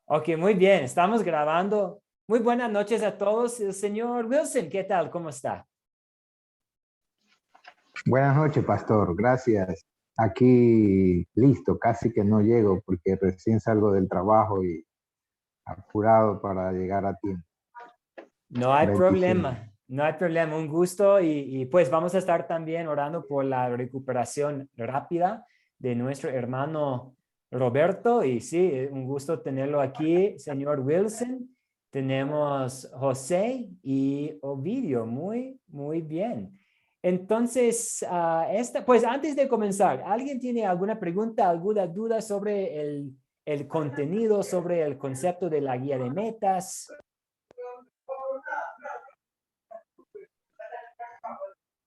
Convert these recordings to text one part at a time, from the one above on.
Ok, muy bien, estamos grabando. Muy buenas noches a todos. El señor Wilson, ¿qué tal? ¿Cómo está? Buenas noches, pastor. Gracias. Aquí listo, casi que no llego porque recién salgo del trabajo y apurado para llegar a tiempo. No hay Bendiciones. problema, no hay problema. Un gusto y pues vamos a estar también orando por la recuperación rápida de nuestro hermano Roberto. Y sí, un gusto tenerlo aquí, señor Wilson. Tenemos José y Ovidio. Muy bien. Entonces, pues antes de comenzar, ¿alguien tiene alguna pregunta, alguna duda sobre el contenido, sobre el concepto de la guía de metas?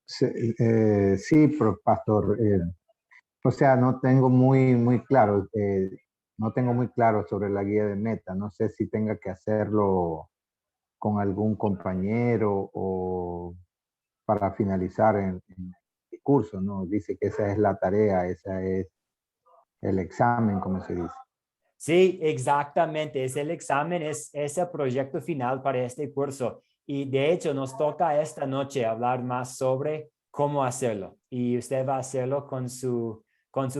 Sí, pastor. O sea, no tengo muy claro, no tengo muy claro sobre la guía de meta. No sé si tenga que hacerlo con algún compañero o para finalizar en el curso, ¿no? Dice que esa es la tarea, esa es el examen, como se dice. Sí, exactamente. Es el examen, es el proyecto final para este curso. Y de hecho, nos toca esta noche hablar más sobre cómo hacerlo. Y usted va a hacerlo con su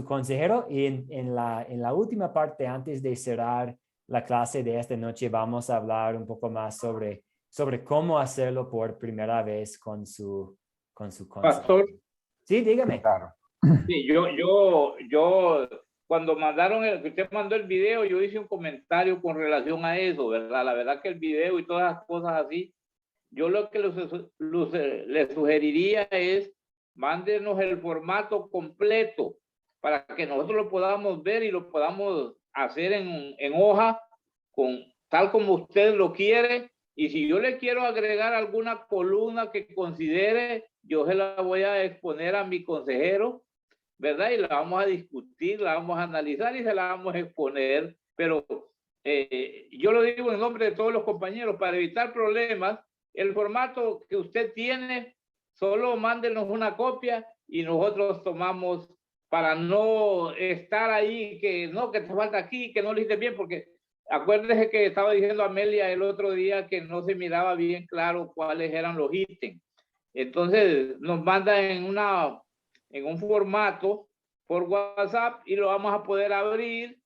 consejero. Y en la última parte, antes de cerrar la clase de esta noche, vamos a hablar un poco más sobre cómo hacerlo por primera vez con su consejero. Pastor, Sí, dígame. Claro. sí, cuando que usted mandó el video, yo hice un comentario con relación a eso, ¿verdad? La verdad que el video y todas las cosas así, yo lo que les sugeriría es, mándenos el formato completo para que nosotros lo podamos ver y lo podamos hacer en hoja, tal como usted lo quiere. Y si yo le quiero agregar alguna columna que considere, yo se la voy a exponer a mi consejero, ¿verdad? Y la vamos a discutir, la vamos a analizar y se la vamos a exponer. Pero yo lo digo en nombre de todos los compañeros, para evitar problemas, el formato que usted tiene, solo mándenos una copia y nosotros tomamos, para no estar ahí, que no, que te falta aquí, que no lo hiciste bien, porque acuérdese que estaba diciendo Amelia el otro día que no se miraba bien claro cuáles eran los ítems. Entonces nos manda en un formato por WhatsApp y lo vamos a poder abrir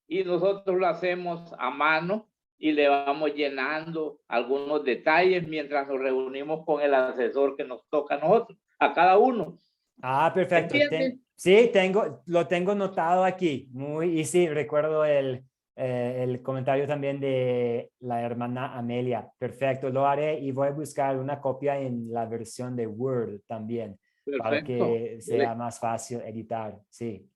y nosotros lo hacemos a mano y le vamos llenando algunos detalles mientras nos reunimos con el asesor que nos toca a nosotros, a cada uno. Ah, perfecto. ¿Entiendes? Sí, lo tengo notado aquí. Y sí, recuerdo el comentario también de la hermana Amelia. Perfecto, lo haré y voy a buscar una copia en la versión de Word también para Perfecto. que sea más fácil editar. Sí.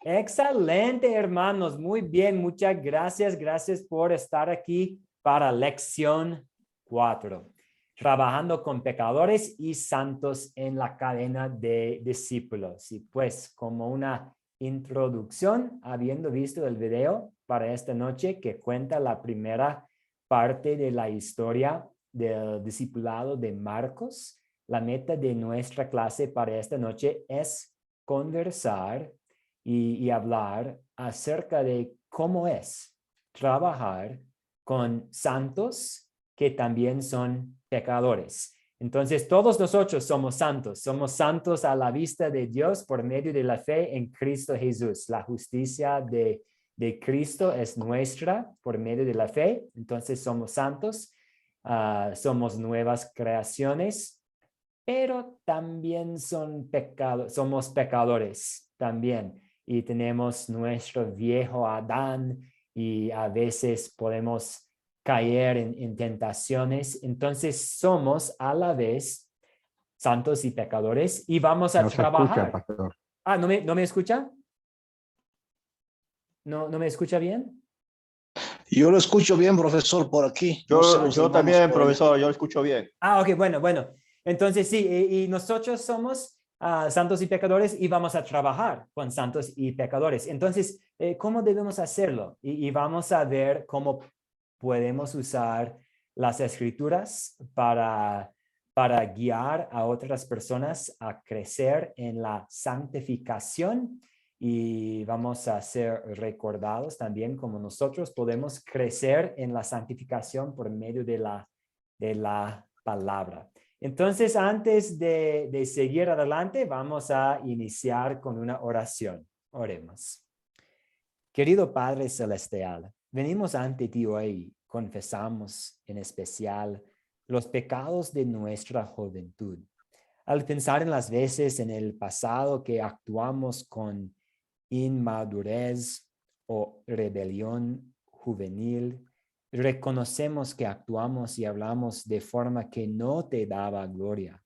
Excelente, hermanos. Muy bien, muchas gracias. Gracias por estar aquí para lección 4. Trabajando con pecadores y santos en la cadena de discípulos. Y pues, como una introducción, habiendo visto el video para esta noche que cuenta la primera parte de la historia del discipulado de Marcos, la meta de nuestra clase para esta noche es conversar y hablar acerca de cómo es trabajar con santos que también son pecadores. Entonces, todos nosotros somos santos a la vista de Dios por medio de la fe en Cristo Jesús. La justicia de Cristo es nuestra por medio de la fe, entonces somos santos, somos nuevas creaciones, pero también somos pecadores también y tenemos nuestro viejo Adán y a veces podemos caer en tentaciones. Entonces somos a la vez santos y pecadores y vamos a No se escucha, trabajar. pastor. Ah, ¿no me escucha? ¿No me escucha bien? Yo lo escucho bien, profesor, por aquí. No sé los Yo hermanos también, por allá. profesor, yo lo escucho bien. Ah, ok, bueno. Entonces sí, y nosotros somos santos y pecadores y vamos a trabajar con santos y pecadores. Entonces, ¿cómo debemos hacerlo? Y vamos a ver cómo podemos usar las escrituras para guiar a otras personas a crecer en la santificación y vamos a ser recordados también como nosotros podemos crecer en la santificación por medio de la palabra. Entonces, antes de seguir adelante, vamos a iniciar con una oración. Oremos. Querido Padre Celestial, venimos ante ti hoy, confesamos en especial los pecados de nuestra juventud. Al pensar en las veces en el pasado que actuamos con inmadurez o rebelión juvenil, reconocemos que actuamos y hablamos de forma que no te daba gloria.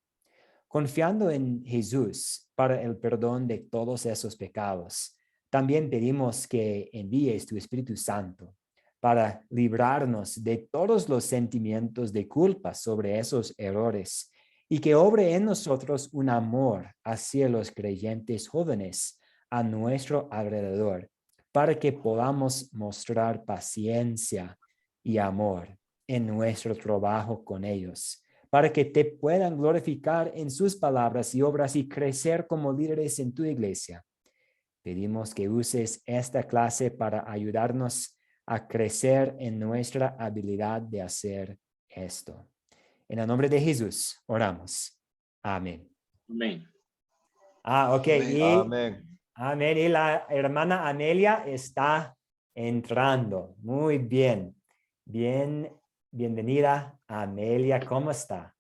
Confiando en Jesús para el perdón de todos esos pecados, también pedimos que envíes tu Espíritu Santo para librarnos de todos los sentimientos de culpa sobre esos errores y que obre en nosotros un amor hacia los creyentes jóvenes a nuestro alrededor, para que podamos mostrar paciencia y amor en nuestro trabajo con ellos, para que te puedan glorificar en sus palabras y obras y crecer como líderes en tu iglesia. Pedimos que uses esta clase para ayudarnos a crecer en nuestra habilidad de hacer esto. En el nombre de Jesús, oramos. Amén. Amén. Ok. Amén. Amén. Y la hermana Amelia está entrando. Muy bien. Bienvenida, Amelia. ¿Cómo está?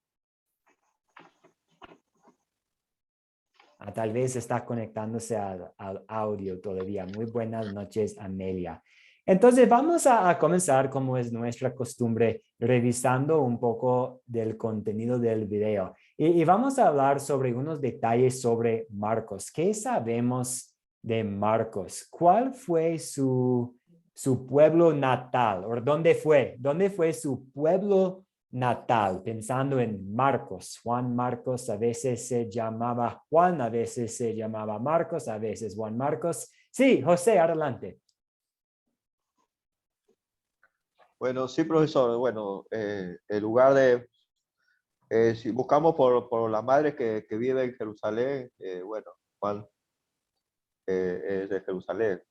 Tal vez está conectándose al audio todavía. Muy buenas noches, Amelia. Entonces vamos a comenzar, como es nuestra costumbre, revisando un poco del contenido del video. Y vamos a hablar sobre unos detalles sobre Marcos. ¿Qué sabemos de Marcos? ¿Cuál fue su pueblo natal? ¿O dónde fue? ¿Dónde fue su pueblo natal? Pensando en Marcos. Juan Marcos a veces se llamaba Juan, a veces se llamaba Marcos, a veces Juan Marcos. Sí, José, adelante. Bueno, sí, profesor. Bueno, el lugar si buscamos por la madre que vive en Jerusalén, bueno, Juan es de Jerusalén.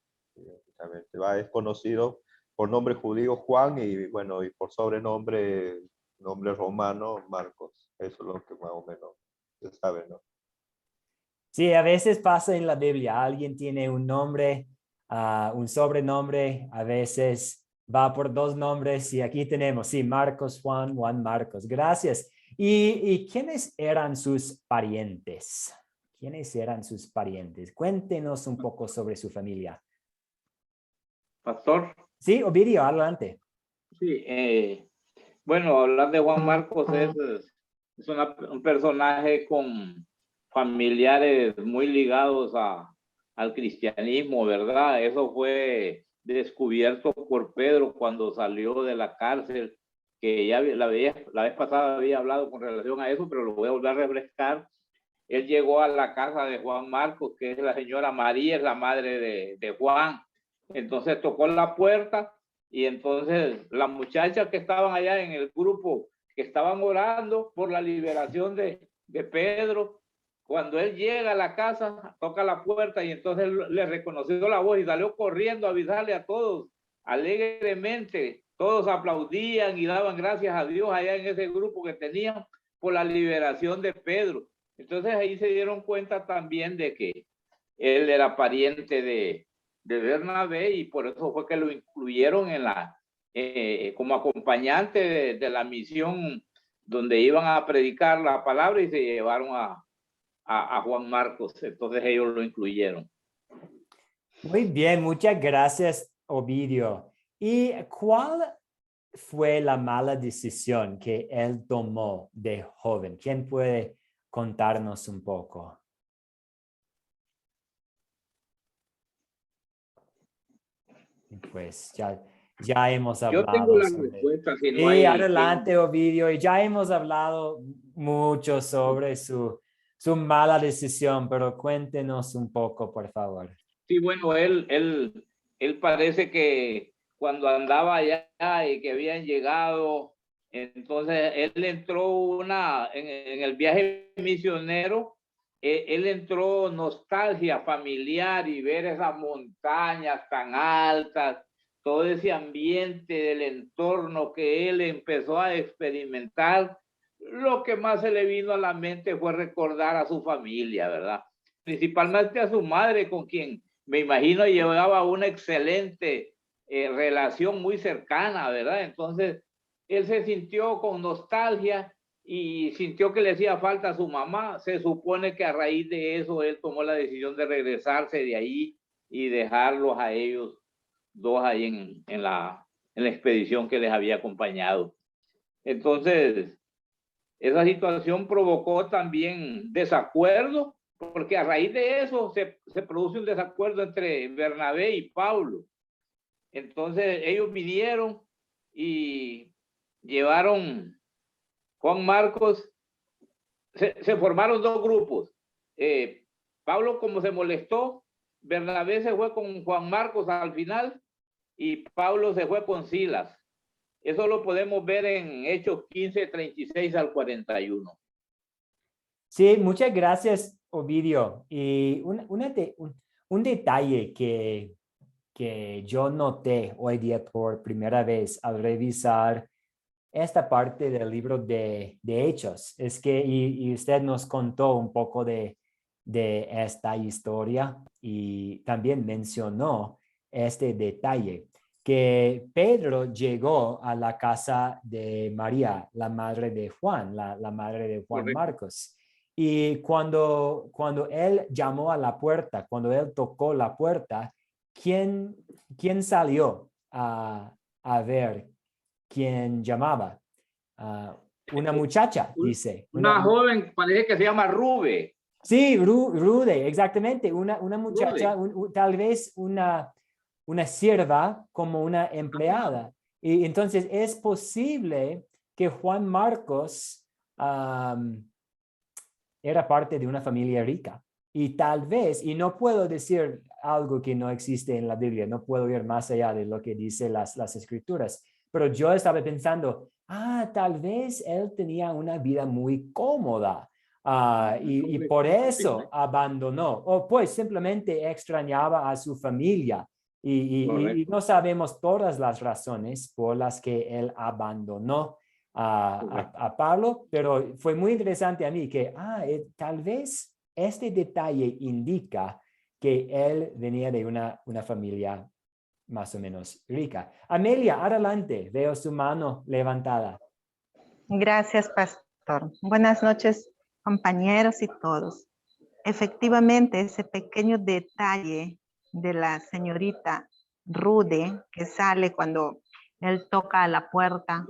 Es conocido por nombre judío Juan y bueno, y por nombre romano Marcos. Eso es lo que más o menos se sabe, ¿no? Sí, a veces pasa en la Biblia. Alguien tiene un nombre, un sobrenombre, a veces va por dos nombres y aquí tenemos, sí, Marcos, Juan, Juan Marcos. Gracias. ¿Y quiénes eran sus parientes? ¿Quiénes eran sus parientes? Cuéntenos un poco sobre su familia. Pastor. Sí, Ovidio, adelante. Sí, bueno, hablar de Juan Marcos es un personaje con familiares muy ligados al cristianismo, ¿verdad? Eso fue descubierto por Pedro cuando salió de la cárcel, que ya la vez pasada había hablado con relación a eso, pero lo voy a volver a refrescar. Él llegó a la casa de Juan Marcos, que es la señora María, es la madre de Juan. Entonces tocó la puerta y entonces las muchachas que estaban allá en el grupo, que estaban orando por la liberación de Pedro, cuando él llega a la casa, toca la puerta y entonces le reconoció la voz y salió corriendo a avisarle a todos alegremente. Todos aplaudían y daban gracias a Dios allá en ese grupo que tenían por la liberación de Pedro. Entonces ahí se dieron cuenta también de que él era pariente de Bernabé y por eso fue que lo incluyeron en como acompañante de la misión donde iban a predicar la palabra y se llevaron a Juan Marcos. Entonces ellos lo incluyeron. Muy bien, muchas gracias, Ovidio. ¿Y cuál fue la mala decisión que él tomó de joven? ¿Quién puede contarnos un poco? Pues ya hemos hablado. Yo tengo la sobre... respuesta. Si no sí, hay adelante, Ovidio. Y ya hemos hablado mucho sobre su mala decisión, pero cuéntenos un poco, por favor. Sí, bueno, él parece que cuando andaba allá y que habían llegado, entonces él entró en el viaje misionero él entró nostalgia familiar y ver esas montañas tan altas, todo ese ambiente del entorno que él empezó a experimentar, lo que más se le vino a la mente fue recordar a su familia, ¿verdad? Principalmente a su madre, con quien me imagino llevaba una excelente relación muy cercana, ¿verdad? Entonces, él se sintió con nostalgia y sintió que le hacía falta a su mamá. Se supone que a raíz de eso él tomó la decisión de regresarse de ahí y dejarlos a ellos dos ahí en la expedición que les había acompañado. Entonces, esa situación provocó también desacuerdo, porque a raíz de eso se produce un desacuerdo entre Bernabé y Pablo. Entonces ellos vinieron y llevaron Juan Marcos, se formaron dos grupos. Pablo, como se molestó, Bernabé se fue con Juan Marcos al final y Pablo se fue con Silas. Eso lo podemos ver en Hechos 15, 36 al 41. Sí, muchas gracias, Ovidio. Y un detalle que yo noté hoy día por primera vez al revisar esta parte del libro de Hechos es que, y usted nos contó un poco de esta historia y también mencionó este detalle, que Pedro llegó a la casa de María, la madre de Juan, la madre de Juan Correcto. Marcos. Y cuando él llamó a la puerta, cuando él tocó la puerta, ¿quién salió a ver quién llamaba? Una muchacha, dice. Una joven, parece que se llama Rube. Sí, Rude, exactamente. Una muchacha, Rude. tal vez una sierva como una empleada. Y entonces es posible que Juan Marcos era parte de una familia rica. Y tal vez, y no puedo decir algo que no existe en la Biblia, no puedo ir más allá de lo que dice las escrituras, pero yo estaba pensando, tal vez él tenía una vida muy cómoda y por eso abandonó, o pues simplemente extrañaba a su familia y no sabemos todas las razones por las que él abandonó a Pablo, pero fue muy interesante a mí que tal vez este detalle indica que él venía de una familia más o menos rica. Amelia, adelante, veo su mano levantada. Gracias, pastor. Buenas noches, compañeros y todos. Efectivamente, ese pequeño detalle de la señorita Rude que sale cuando él toca a la puerta,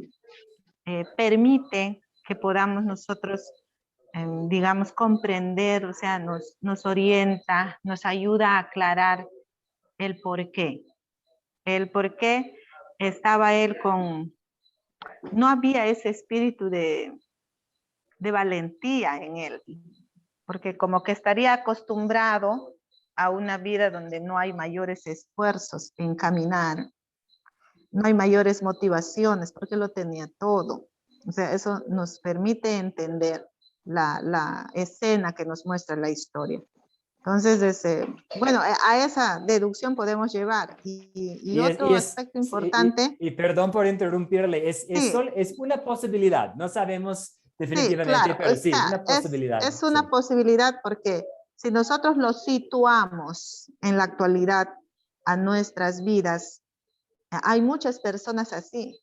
permite que podamos nosotros, digamos, comprender, o sea, nos orienta, nos ayuda a aclarar el por qué. El por qué estaba él con, no había ese espíritu de valentía en él, porque como que estaría acostumbrado a una vida donde no hay mayores esfuerzos en caminar, no hay mayores motivaciones, porque lo tenía todo. O sea, eso nos permite entender la escena que nos muestra la historia. Entonces, bueno, a esa deducción podemos llevar. Y otro aspecto importante. Y perdón por interrumpirle, es una posibilidad, no sabemos definitivamente, sí, claro, pero sí, una posibilidad. Es una posibilidad porque si nosotros lo situamos en la actualidad a nuestras vidas, hay muchas personas así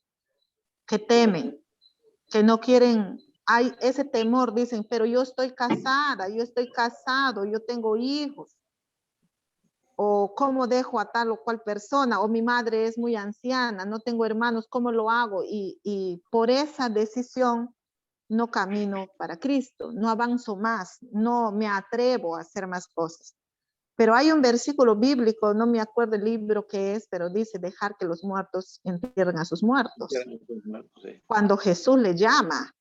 que temen, que no quieren, hay ese temor, dicen, pero yo estoy casada, yo estoy casado, yo tengo hijos, o cómo dejo a tal o cual persona, o mi madre es muy anciana, no tengo hermanos, ¿cómo lo hago? Y por esa decisión no camino para Cristo, no avanzo más, no me atrevo a hacer más cosas. Pero hay un versículo bíblico, no me acuerdo el libro que es, pero dice dejar que los muertos entierren a sus muertos. Cuando Jesús le llama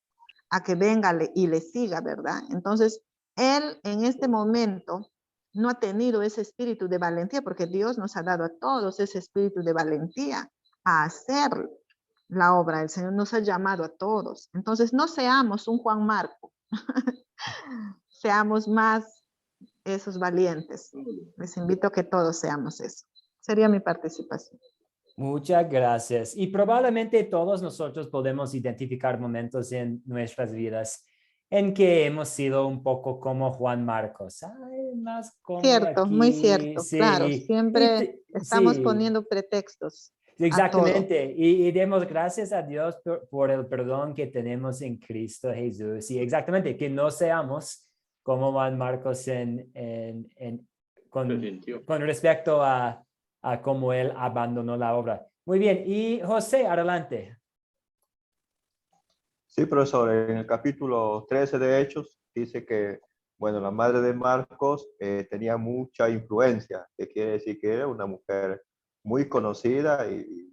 a que venga y le siga, ¿verdad? Entonces, él en este momento no ha tenido ese espíritu de valentía, porque Dios nos ha dado a todos ese espíritu de valentía a hacer la obra del Señor, nos ha llamado a todos. Entonces, no seamos un Juan Marco. seamos más esos valientes. Les invito a que todos seamos eso. Sería mi participación. Muchas gracias. Y probablemente todos nosotros podemos identificar momentos en nuestras vidas en que hemos sido un poco como Juan Marcos. Ay, más como Cierto, muy aquí. cierto. Claro, Sí, siempre estamos sí, poniendo pretextos a todo. exactamente. Y demos gracias a Dios por el perdón que tenemos en Cristo Jesús. Y exactamente, que no seamos como Juan Marcos Se sintió. con respecto a cómo él abandonó la obra. Muy bien. Y José, adelante. Sí, profesor, en el capítulo 13 de Hechos dice que, bueno, la madre de Marcos tenía mucha influencia, que quiere decir que era una mujer muy conocida y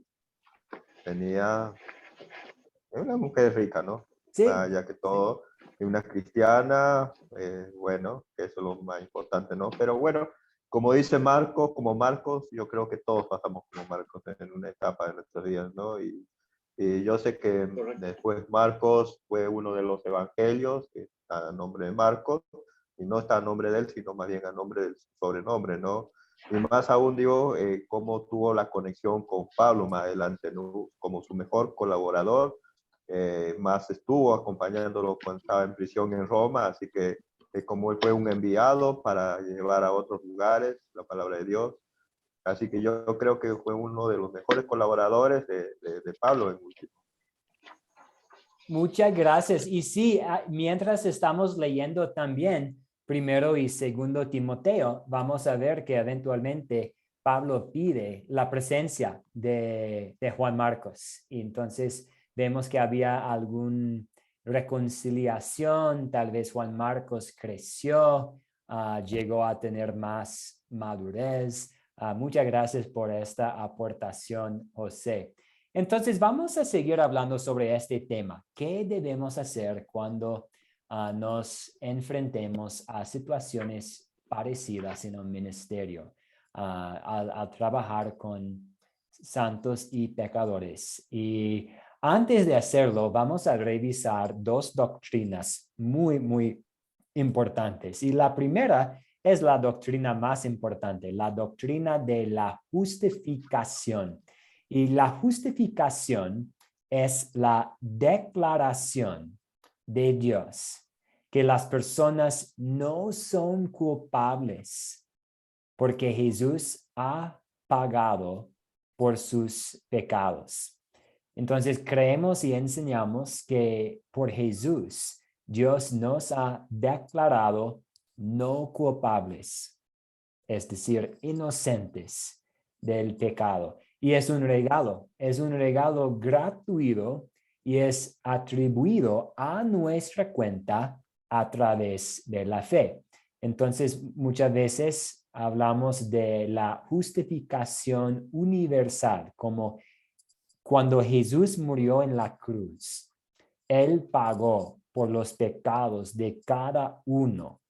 tenía, era una mujer rica, ¿no? Sí. Ya que todo, y una cristiana, bueno, que eso es lo más importante, ¿no? Pero bueno, como dice Marcos, como Marcos, yo creo que todos pasamos como Marcos en una etapa de nuestras vidas, ¿no? Y yo sé que Correcto. después Marcos fue uno de los evangelios, que está a nombre de Marcos, y no está a nombre de él, sino más bien a nombre del sobrenombre, ¿no? Y más aún digo, cómo tuvo la conexión con Pablo más adelante, ¿no? Como su mejor colaborador, más estuvo acompañándolo cuando estaba en prisión en Roma, así que como él fue un enviado para llevar a otros lugares la palabra de Dios. Así que yo creo que fue uno de los mejores colaboradores de Pablo en último. Muchas gracias. Y sí, mientras estamos leyendo también primero y segundo Timoteo, vamos a ver que eventualmente Pablo pide la presencia de Juan Marcos. Y entonces vemos que había alguna reconciliación, tal vez Juan Marcos creció, llegó a tener más madurez. Muchas gracias por esta aportación, José. Entonces, vamos a seguir hablando sobre este tema. ¿Qué debemos hacer cuando nos enfrentemos a situaciones parecidas en un ministerio, al trabajar con santos y pecadores? Y antes de hacerlo, vamos a revisar dos doctrinas muy, muy importantes. Y la primera es la doctrina más importante, la doctrina de la justificación. Y la justificación es la declaración de Dios que las personas no son culpables porque Jesús ha pagado por sus pecados. Entonces creemos y enseñamos que por Jesús Dios nos ha declarado no culpables, es decir, inocentes del pecado. Y es un regalo gratuito y es atribuido a nuestra cuenta a través de la fe. Entonces, muchas veces hablamos de la justificación universal, como cuando Jesús murió en la cruz, Él pagó por los pecados de cada uno.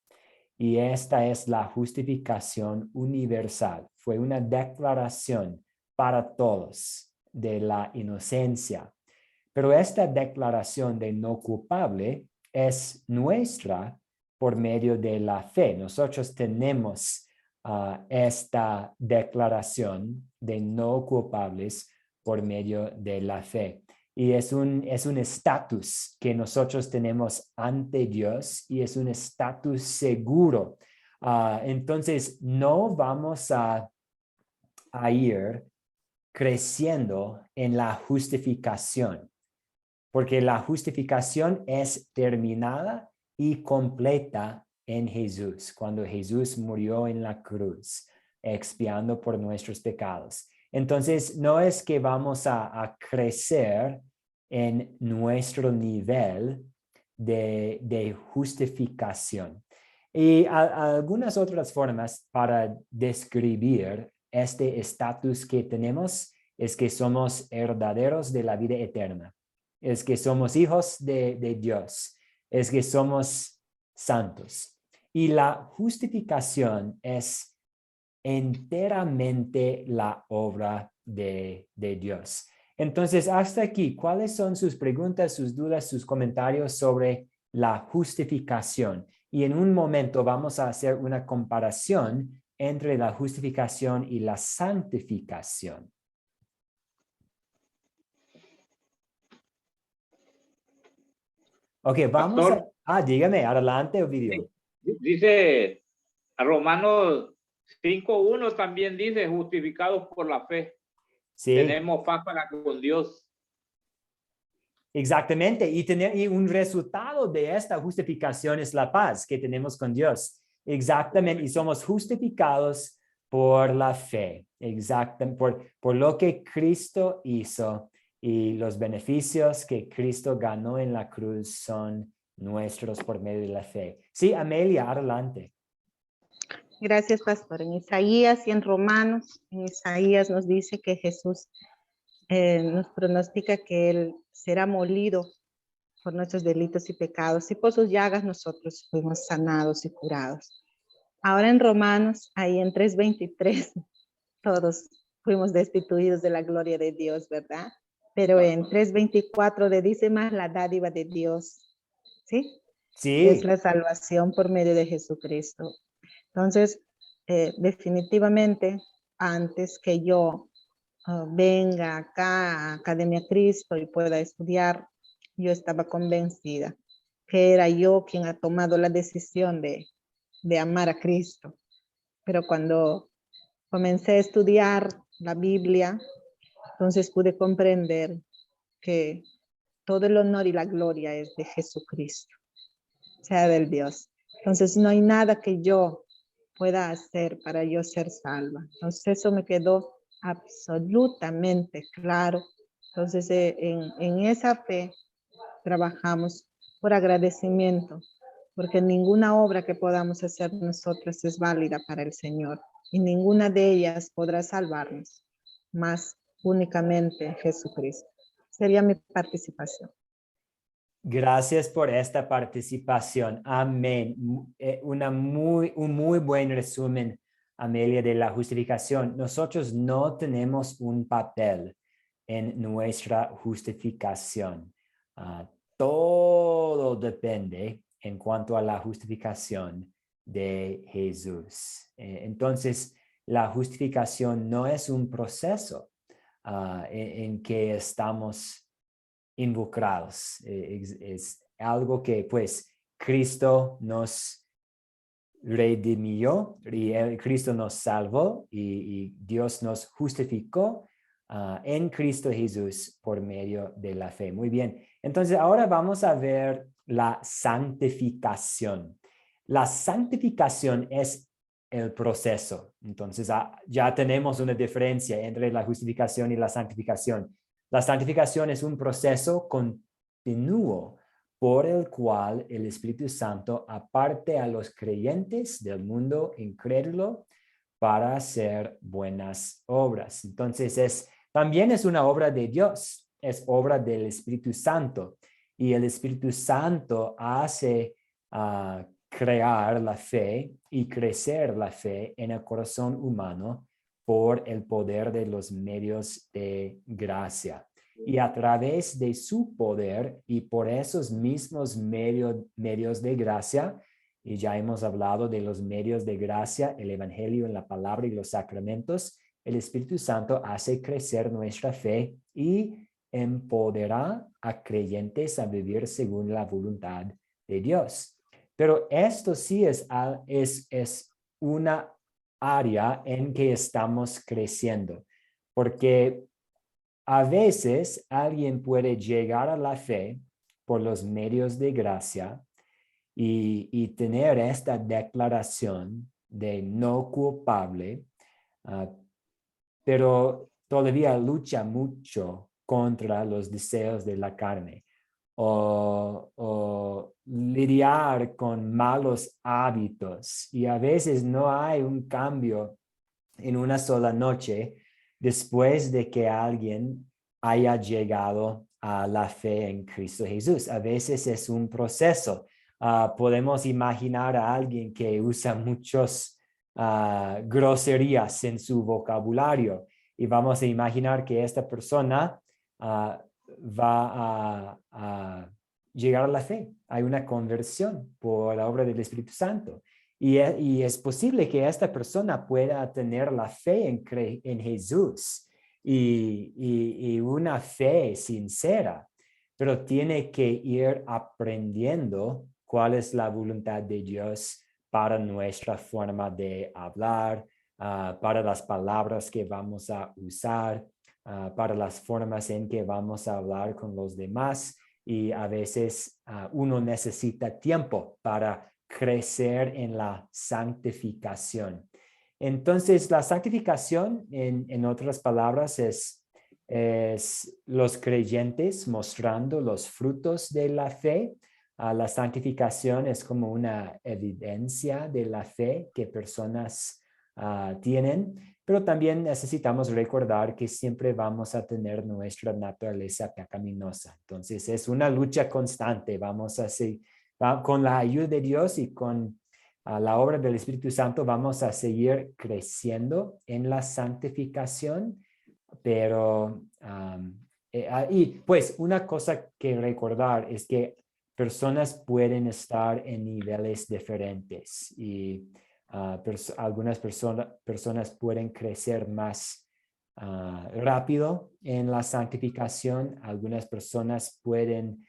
Y esta es la justificación universal. Fue una declaración para todos de la inocencia. Pero esta declaración de no culpable es nuestra por medio de la fe. Nosotros tenemos esta declaración de no culpables por medio de la fe. Y es un estatus que nosotros tenemos ante Dios y es un estatus seguro. Entonces, no vamos a ir creciendo en la justificación, porque la justificación es terminada y completa en Jesús, cuando Jesús murió en la cruz, expiando por nuestros pecados. Entonces, no es que vamos a crecer en nuestro nivel de justificación. Y algunas otras formas para describir este estatus que tenemos es que somos herederos de la vida eterna, es que somos hijos de Dios, es que somos santos. Y la justificación es enteramente la obra de Dios. Entonces, hasta aquí, ¿cuáles son sus preguntas, sus dudas, sus comentarios sobre la justificación? Y en un momento vamos a hacer una comparación entre la justificación y la santificación. Ok, vamos Pastor, dígame, adelante, Ovidio. dice a Romanos 5:1 también dice, justificados por la fe. Sí, Tenemos paz para con Dios. exactamente. Y un resultado de esta justificación es la paz que tenemos con Dios. Exactamente. Y somos justificados por la fe. Exactamente. Por lo que Cristo hizo y los beneficios que Cristo ganó en la cruz son nuestros por medio de la fe. Sí, Amelia, adelante. Gracias, pastor. En Isaías y en Romanos, en Isaías nos dice que Jesús nos pronostica que Él será molido por nuestros delitos y pecados, y por sus llagas nosotros fuimos sanados y curados. Ahora en Romanos, ahí en 3:23, todos fuimos destituidos de la gloria de Dios, ¿verdad? Pero en 3:24 le dice más la dádiva de Dios, ¿sí? Es Sí, la salvación por medio de Jesucristo. Entonces, definitivamente, antes que yo venga acá a Academia Cristo y pueda estudiar, yo estaba convencida que era yo quien ha tomado la decisión de amar a Cristo. Pero cuando comencé a estudiar la Biblia, entonces pude comprender que todo el honor y la gloria es de Jesucristo, sea del Dios. Entonces no hay nada que yo pueda hacer para yo ser salva. Entonces eso me quedó absolutamente claro. Entonces en esa fe trabajamos por agradecimiento, porque ninguna obra que podamos hacer nosotros es válida para el Señor y ninguna de ellas podrá salvarnos, más únicamente Jesucristo. Sería mi participación. gracias por esta participación. Amén. Un muy buen resumen, Amelia, de la justificación. Nosotros no tenemos un papel en nuestra justificación. Todo depende en cuanto a la justificación de Jesús. Entonces, la justificación no es un proceso en que estamos involucrados. Es algo que pues Cristo nos redimió y Cristo nos salvó y Dios nos justificó en Cristo Jesús por medio de la fe. Muy bien. Entonces ahora vamos a ver la santificación. La santificación es el proceso. Entonces ya tenemos una diferencia entre la justificación y la santificación. La santificación es un proceso continuo por el cual el Espíritu Santo aparte a los creyentes del mundo incrédulo para hacer buenas obras. Entonces también es una obra de Dios, es obra del Espíritu Santo. Y el Espíritu Santo hace crear la fe y crecer la fe en el corazón humano por el poder de los medios de gracia. Y a través de su poder y por esos mismos medios de gracia, y ya hemos hablado de los medios de gracia, el Evangelio, la palabra y los sacramentos, el Espíritu Santo hace crecer nuestra fe y empodera a creyentes a vivir según la voluntad de Dios. Pero esto sí es una área en que estamos creciendo, porque a veces alguien puede llegar a la fe por los medios de gracia y tener esta declaración de no culpable, pero todavía lucha mucho contra los deseos de la carne o lidiar con malos hábitos. Y a veces no hay un cambio en una sola noche después de que alguien haya llegado a la fe en Cristo Jesús. A veces es un proceso. Podemos imaginar a alguien que usa muchas groserías en su vocabulario y vamos a imaginar que esta persona va a llegar a la fe. Hay una conversión por la obra del Espíritu Santo. Y es posible que esta persona pueda tener la fe en Jesús y una fe sincera, pero tiene que ir aprendiendo cuál es la voluntad de Dios para nuestra forma de hablar, para las palabras que vamos a usar, para las formas en que vamos a hablar con los demás. Y a veces uno necesita tiempo para crecer en la santificación. Entonces, la santificación, en otras palabras, es los creyentes mostrando los frutos de la fe. La santificación es como una evidencia de la fe que personas tienen, pero también necesitamos recordar que siempre vamos a tener nuestra naturaleza pecaminosa. Entonces, es una lucha constante. Vamos a seguir con la ayuda de Dios y con la obra del Espíritu Santo, vamos a seguir creciendo en la santificación, pero y pues una cosa que recordar es que personas pueden estar en niveles diferentes y algunas personas pueden crecer más rápido en la santificación, algunas personas pueden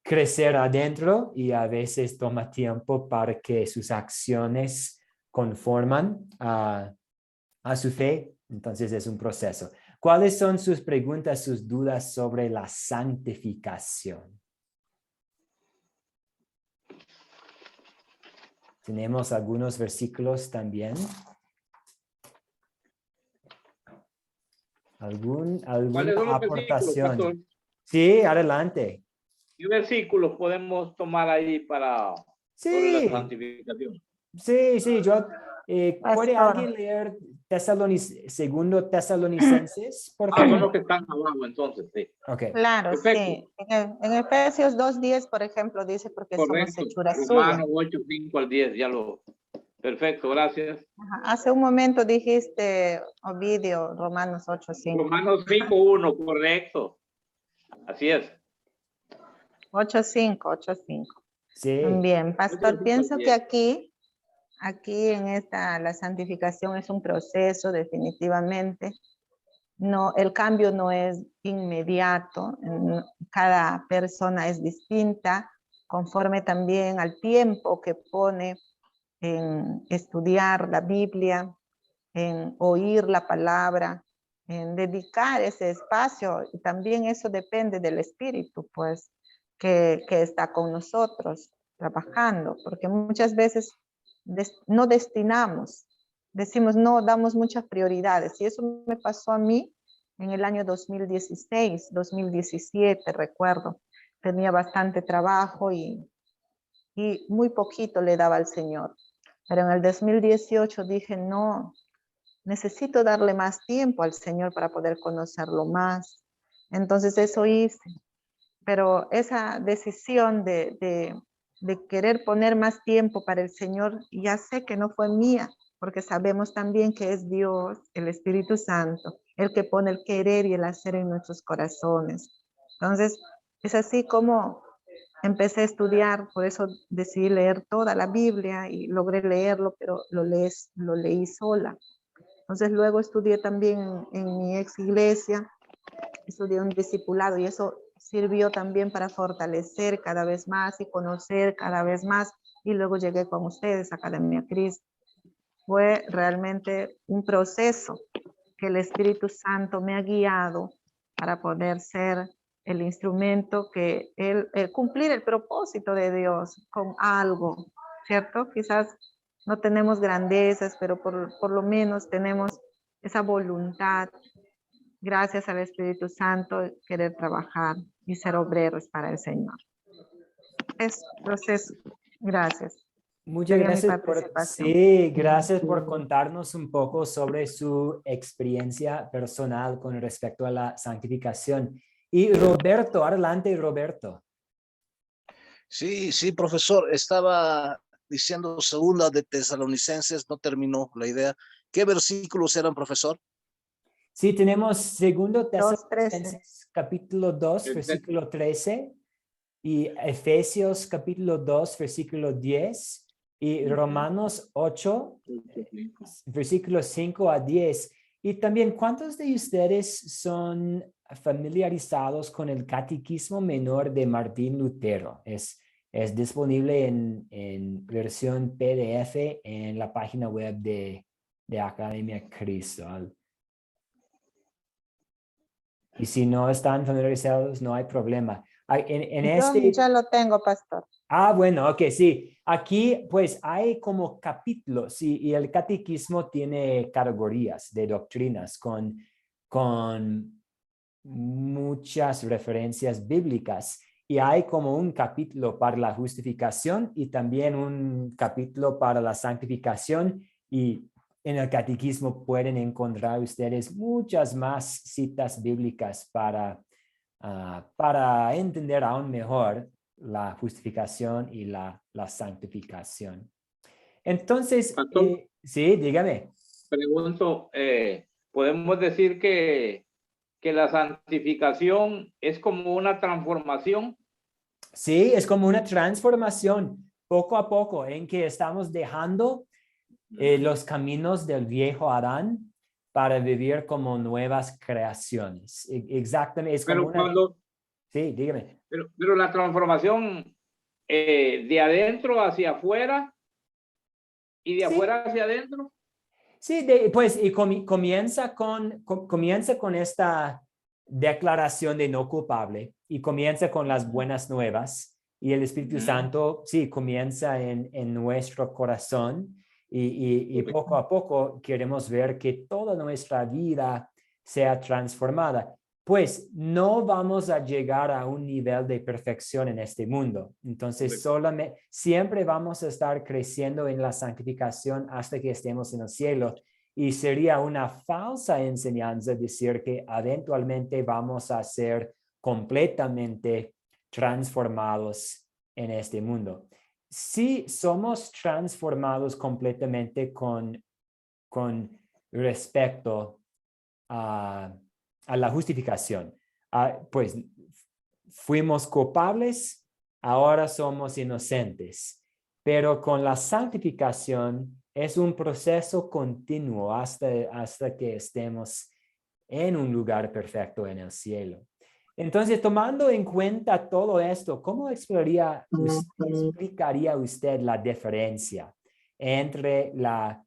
crecer adentro y a veces toma tiempo para que sus acciones conforman a su fe. Entonces es un proceso. ¿Cuáles son sus preguntas, sus dudas sobre la santificación? Tenemos algunos versículos también. ¿Alguna ¿Cuáles son los aportación? versículos, pastor? Sí, adelante. ¿Qué versículos podemos tomar ahí para sobre la Sí, santificación? sí, yo... ¿puede Pastor. alguien leer segundo Tesalonicenses, por Son favor? los que están abajo, entonces, sí. Ok. Claro, Perfecto. sí. En Efesios 2:10, por ejemplo, dice porque somos Correcto. hechura suya. Romanos 8, 5 al 10, ya lo. Perfecto, gracias. Ajá. Hace un momento dijiste, Ovidio, Romanos 8:5. Romanos 5, 1, correcto. Así es. 8:5. Sí, Bien, pastor, 8:5 pienso al que 10. aquí en esta, la santificación es un proceso definitivamente. No, el cambio no es inmediato, cada persona es distinta, conforme también al tiempo que pone en estudiar la Biblia, en oír la palabra, en dedicar ese espacio, y también eso depende del Espíritu, pues, que está con nosotros trabajando, porque muchas veces no destinamos, decimos no, damos muchas prioridades, y eso me pasó a mí en el año 2016, 2017, recuerdo, tenía bastante trabajo y muy poquito le daba al Señor, pero en el 2018 dije no, necesito darle más tiempo al Señor para poder conocerlo más. Entonces eso hice. Pero esa decisión de querer poner más tiempo para el Señor, ya sé que no fue mía, porque sabemos también que es Dios, el Espíritu Santo, el que pone el querer y el hacer en nuestros corazones. Entonces, es así como empecé a estudiar, por eso decidí leer toda la Biblia y logré leerlo, pero lo leí sola. Entonces luego estudié también en mi ex iglesia, estudié un discipulado y eso sirvió también para fortalecer cada vez más y conocer cada vez más. Y luego llegué con ustedes, Academia Cristo. Fue realmente un proceso que el Espíritu Santo me ha guiado para poder ser el instrumento que cumplir el propósito de Dios con algo, ¿cierto? Quizás no tenemos grandezas, pero por lo menos tenemos esa voluntad, gracias al Espíritu Santo, querer trabajar y ser obreros para el Señor. Es proceso. Gracias. Muchas Sería mi gracias participación. gracias por contarnos un poco sobre su experiencia personal con respecto a la santificación. Y Roberto, adelante, Roberto. Sí, profesor, estaba diciendo segunda de Tesalonicenses, no terminó la idea. ¿Qué versículos eran, profesor? Sí, tenemos segundo 2:13. Tesalonicenses, capítulo 2, Perfecto. versículo 13. y Efesios capítulo 2, versículo 10 y Romanos 8, versículos 5 a 10. Y también, ¿cuántos de ustedes son familiarizados con el Catecismo Menor de Martín Lutero? Es disponible en versión PDF en la página web de Academia Cristo. Y si no están familiarizados, no hay problema. Ya lo tengo, pastor. Bueno, ok, sí. Aquí pues hay como capítulos y el catequismo tiene categorías de doctrinas con muchas referencias bíblicas. Y hay como un capítulo para la justificación y también un capítulo para la santificación. Y en el catequismo pueden encontrar ustedes muchas más citas bíblicas para entender aún mejor la justificación y la santificación. Entonces, Pastor, sí, dígame. pregunto, ¿podemos decir que la santificación es como una transformación? Sí, es como una transformación poco a poco en que estamos dejando los caminos del viejo Adán para vivir como nuevas creaciones. Exactamente, es como Pero una... Sí, dígame. pero la transformación de adentro hacia afuera y de Sí, afuera hacia adentro. sí, pues y comienza con esta declaración de no culpable y comienza con las buenas nuevas y el Espíritu Santo, sí, comienza en nuestro corazón y poco a poco queremos ver que toda nuestra vida sea transformada. Pues no vamos a llegar a un nivel de perfección en este mundo. Entonces, siempre vamos a estar creciendo en la santificación hasta que estemos en el cielo. Y sería una falsa enseñanza decir que eventualmente vamos a ser completamente transformados en este mundo. Sí, somos transformados completamente con respecto a la justificación. Pues fuimos culpables, ahora somos inocentes. Pero con la santificación es un proceso continuo hasta que estemos en un lugar perfecto en el cielo. Entonces, tomando en cuenta todo esto, ¿cómo explicaría usted la diferencia entre la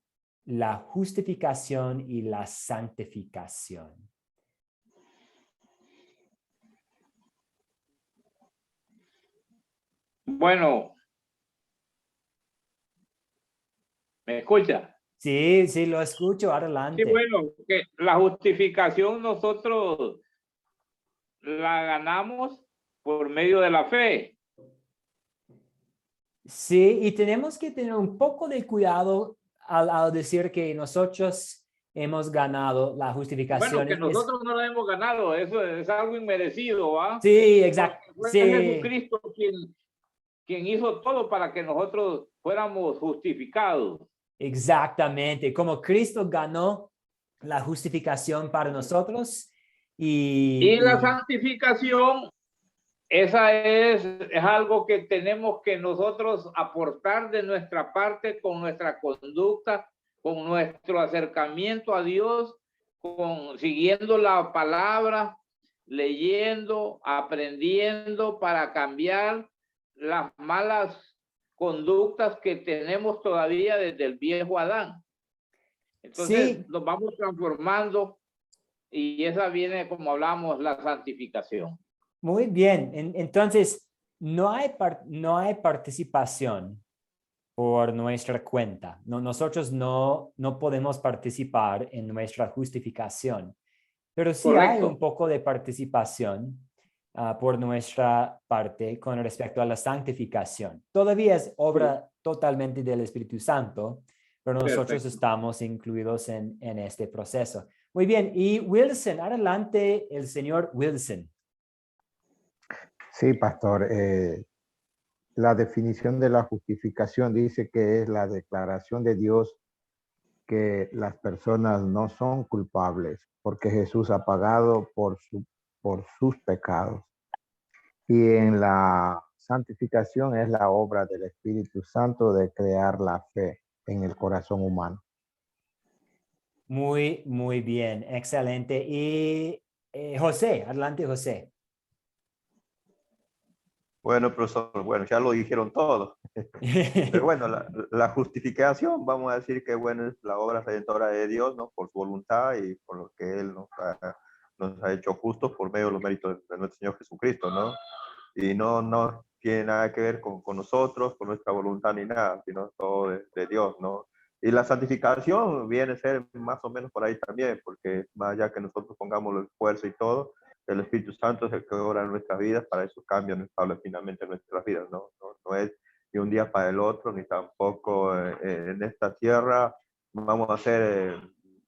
justificación y la santificación? Bueno, ¿me escucha? Sí, sí, lo escucho, Sí, adelante. bueno, que la justificación nosotros la ganamos por medio de la fe. Sí, y tenemos que tener un poco de cuidado al decir que nosotros hemos ganado la justificación. Bueno, que nosotros no la hemos ganado, eso es algo inmerecido, ¿va? Sí, exacto. Porque fue Sí, Jesucristo quien hizo todo para que nosotros fuéramos justificados. exactamente. Como Cristo ganó la justificación para nosotros Y la y santificación, esa es algo que tenemos que nosotros aportar de nuestra parte con nuestra conducta, con nuestro acercamiento a Dios, siguiendo la palabra, leyendo, aprendiendo para cambiar las malas conductas que tenemos todavía desde el viejo Adán. Entonces sí, nos vamos transformando y esa viene, como hablamos, la santificación. muy bien. Entonces, no hay participación por nuestra cuenta. Nosotros no podemos participar en nuestra justificación, pero sí hay un Correcto. poco de participación por nuestra parte con respecto a la santificación. Todavía es obra totalmente del Espíritu Santo, pero nosotros Perfecto. estamos incluidos en este proceso. Muy bien, y Wilson, adelante el señor Wilson. Sí, pastor. La definición de la justificación dice que es la declaración de Dios que las personas no son culpables porque Jesús ha pagado por sus pecados. Y en la santificación es la obra del Espíritu Santo de crear la fe en el corazón humano. Muy, muy bien. Excelente. Y José, adelante, José. Bueno, profesor, bueno, ya lo dijeron todo. Pero bueno, la justificación, vamos a decir que bueno, es la obra redentora de Dios, ¿no? Por su voluntad y por lo que Él nos ha hecho justos por medio de los méritos de nuestro Señor Jesucristo, ¿no? Y no tiene nada que ver con nosotros, con nuestra voluntad ni nada, sino todo de Dios, ¿no? Y la santificación viene a ser más o menos por ahí también, porque más allá que nosotros pongamos el esfuerzo y todo, el Espíritu Santo es el que obra en nuestras vidas para esos cambios paulatinamente en nuestras vidas, ¿no? No es de un día para el otro, ni tampoco en esta tierra vamos a ser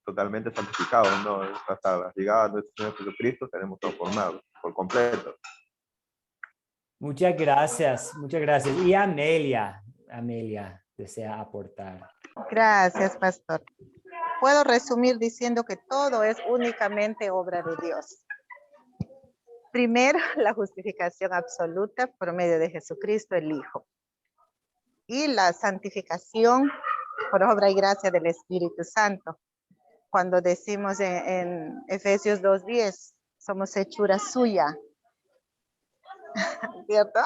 totalmente santificados, ¿no? Hasta la llegada de nuestro Señor Jesucristo tenemos transformados por completo. Muchas gracias, muchas gracias. Y Amelia desea aportar. Gracias, pastor. Puedo resumir diciendo que todo es únicamente obra de Dios. Primero, la justificación absoluta por medio de Jesucristo, el Hijo. Y la santificación por obra y gracia del Espíritu Santo. Cuando decimos en Efesios 2:10, somos hechura suya, ¿cierto?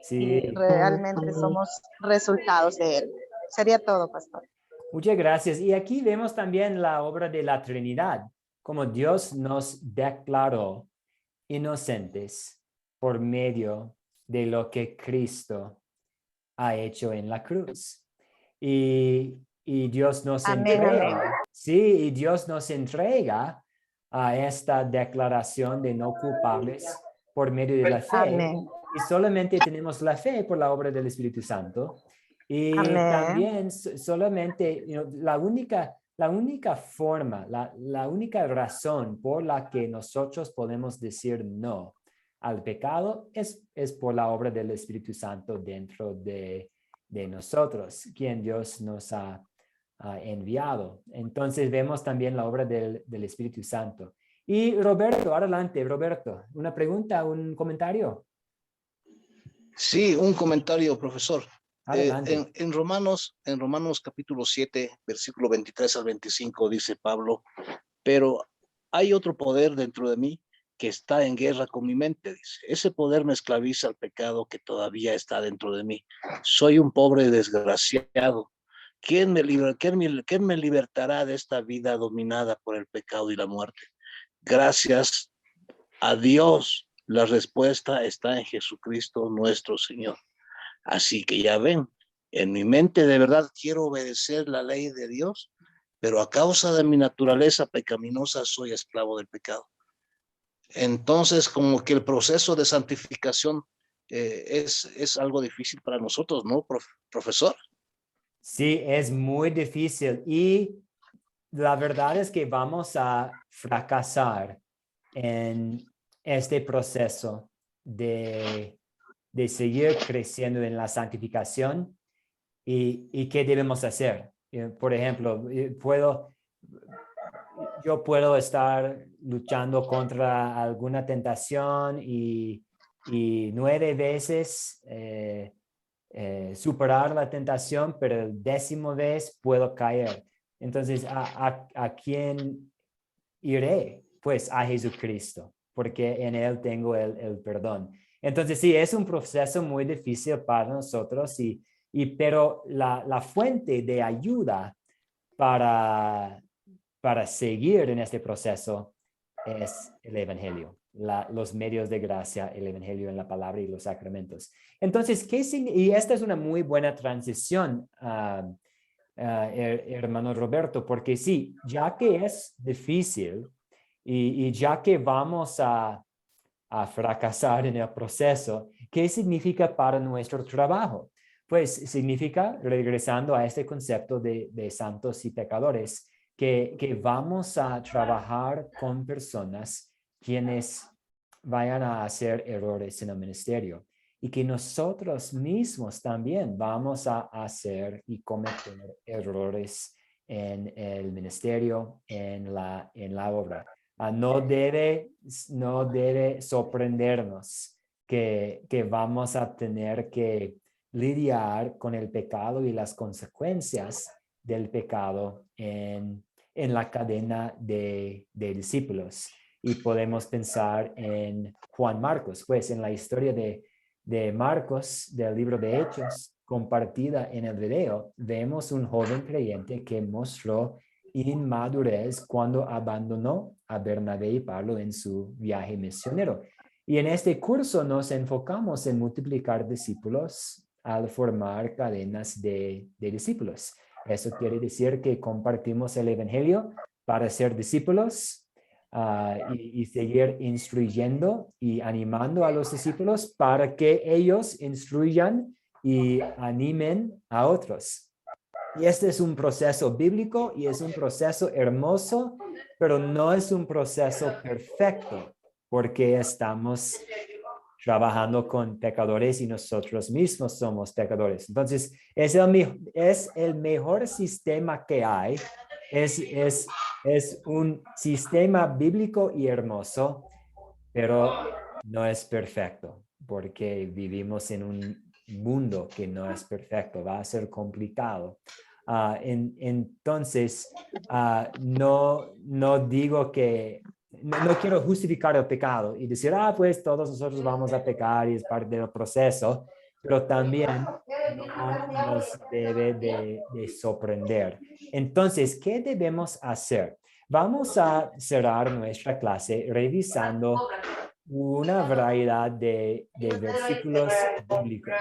Sí, Y realmente somos resultados de él. Sería todo, pastor. muchas gracias. Y aquí vemos también la obra de la Trinidad, como Dios nos declaró inocentes por medio de lo que Cristo ha hecho en la cruz. Y Dios nos Amén, entrega, amén. sí, y Dios nos entrega a esta declaración de no culpables por medio de la fe. Amén. Y solamente tenemos la fe por la obra del Espíritu Santo. Y Amén. también solamente, la única forma, la única razón por la que nosotros podemos decir no al pecado es por la obra del Espíritu Santo dentro de nosotros, quien Dios nos ha enviado. Entonces vemos también la obra del Espíritu Santo. Y Roberto, adelante, Roberto, una pregunta, un comentario. Sí, un comentario, profesor. Adelante. En Romanos capítulo 7, versículo 23 al 25, dice Pablo, pero hay otro poder dentro de mí que está en guerra con mi mente, dice. Ese poder me esclaviza al pecado que todavía está dentro de mí. Soy un pobre desgraciado. ¿Quién me libertará de esta vida dominada por el pecado y la muerte? Gracias a Dios, la respuesta está en Jesucristo nuestro Señor. Así que ya ven, en mi mente de verdad quiero obedecer la ley de Dios, pero a causa de mi naturaleza pecaminosa soy esclavo del pecado. Entonces, como que el proceso de santificación es algo difícil para nosotros, ¿no, profesor? Sí, es muy difícil y la verdad es que vamos a fracasar en este proceso de seguir creciendo en la santificación y qué debemos hacer. Por ejemplo, yo puedo estar luchando contra alguna tentación y 9 veces superar la tentación, pero el 10ª vez puedo caer. Entonces, ¿a quién iré? Pues a Jesucristo, porque en Él tengo el perdón. Entonces, sí, es un proceso muy difícil para nosotros, pero la fuente de ayuda para seguir en este proceso es el Evangelio, los medios de gracia, el Evangelio en la palabra y los sacramentos. Entonces, y esta es una muy buena transición, hermano Roberto, porque sí, ya que es difícil y ya que vamos a fracasar en el proceso, ¿qué significa para nuestro trabajo? Pues significa, regresando a este concepto de santos y pecadores, que vamos a trabajar con personas quienes vayan a hacer errores en el ministerio y que nosotros mismos también vamos a hacer y cometer errores en el ministerio, en la obra. No debe sorprendernos que vamos a tener que lidiar con el pecado y las consecuencias del pecado en la cadena de discípulos. Y podemos pensar en Juan Marcos, pues en la historia de Marcos, del libro de Hechos, compartida en el video, vemos un joven creyente que mostró inmadurez cuando abandonó a Bernabé y Pablo en su viaje misionero. Y en este curso nos enfocamos en multiplicar discípulos al formar cadenas de discípulos. Eso quiere decir que compartimos el evangelio para ser discípulos y seguir instruyendo y animando a los discípulos para que ellos instruyan y animen a otros. Y este es un proceso bíblico y es un proceso hermoso, pero no es un proceso perfecto porque estamos trabajando con pecadores y nosotros mismos somos pecadores. Entonces, es el mejor sistema que hay. Es un sistema bíblico y hermoso, pero no es perfecto porque vivimos en un mundo que no es perfecto. Va a ser complicado. Entonces, no digo que no quiero justificar el pecado y decir, pues todos nosotros vamos a pecar y es parte del proceso, pero también no nos debe de sorprender. Entonces, ¿qué debemos hacer? Vamos a cerrar nuestra clase revisando una variedad de versículos bíblicos.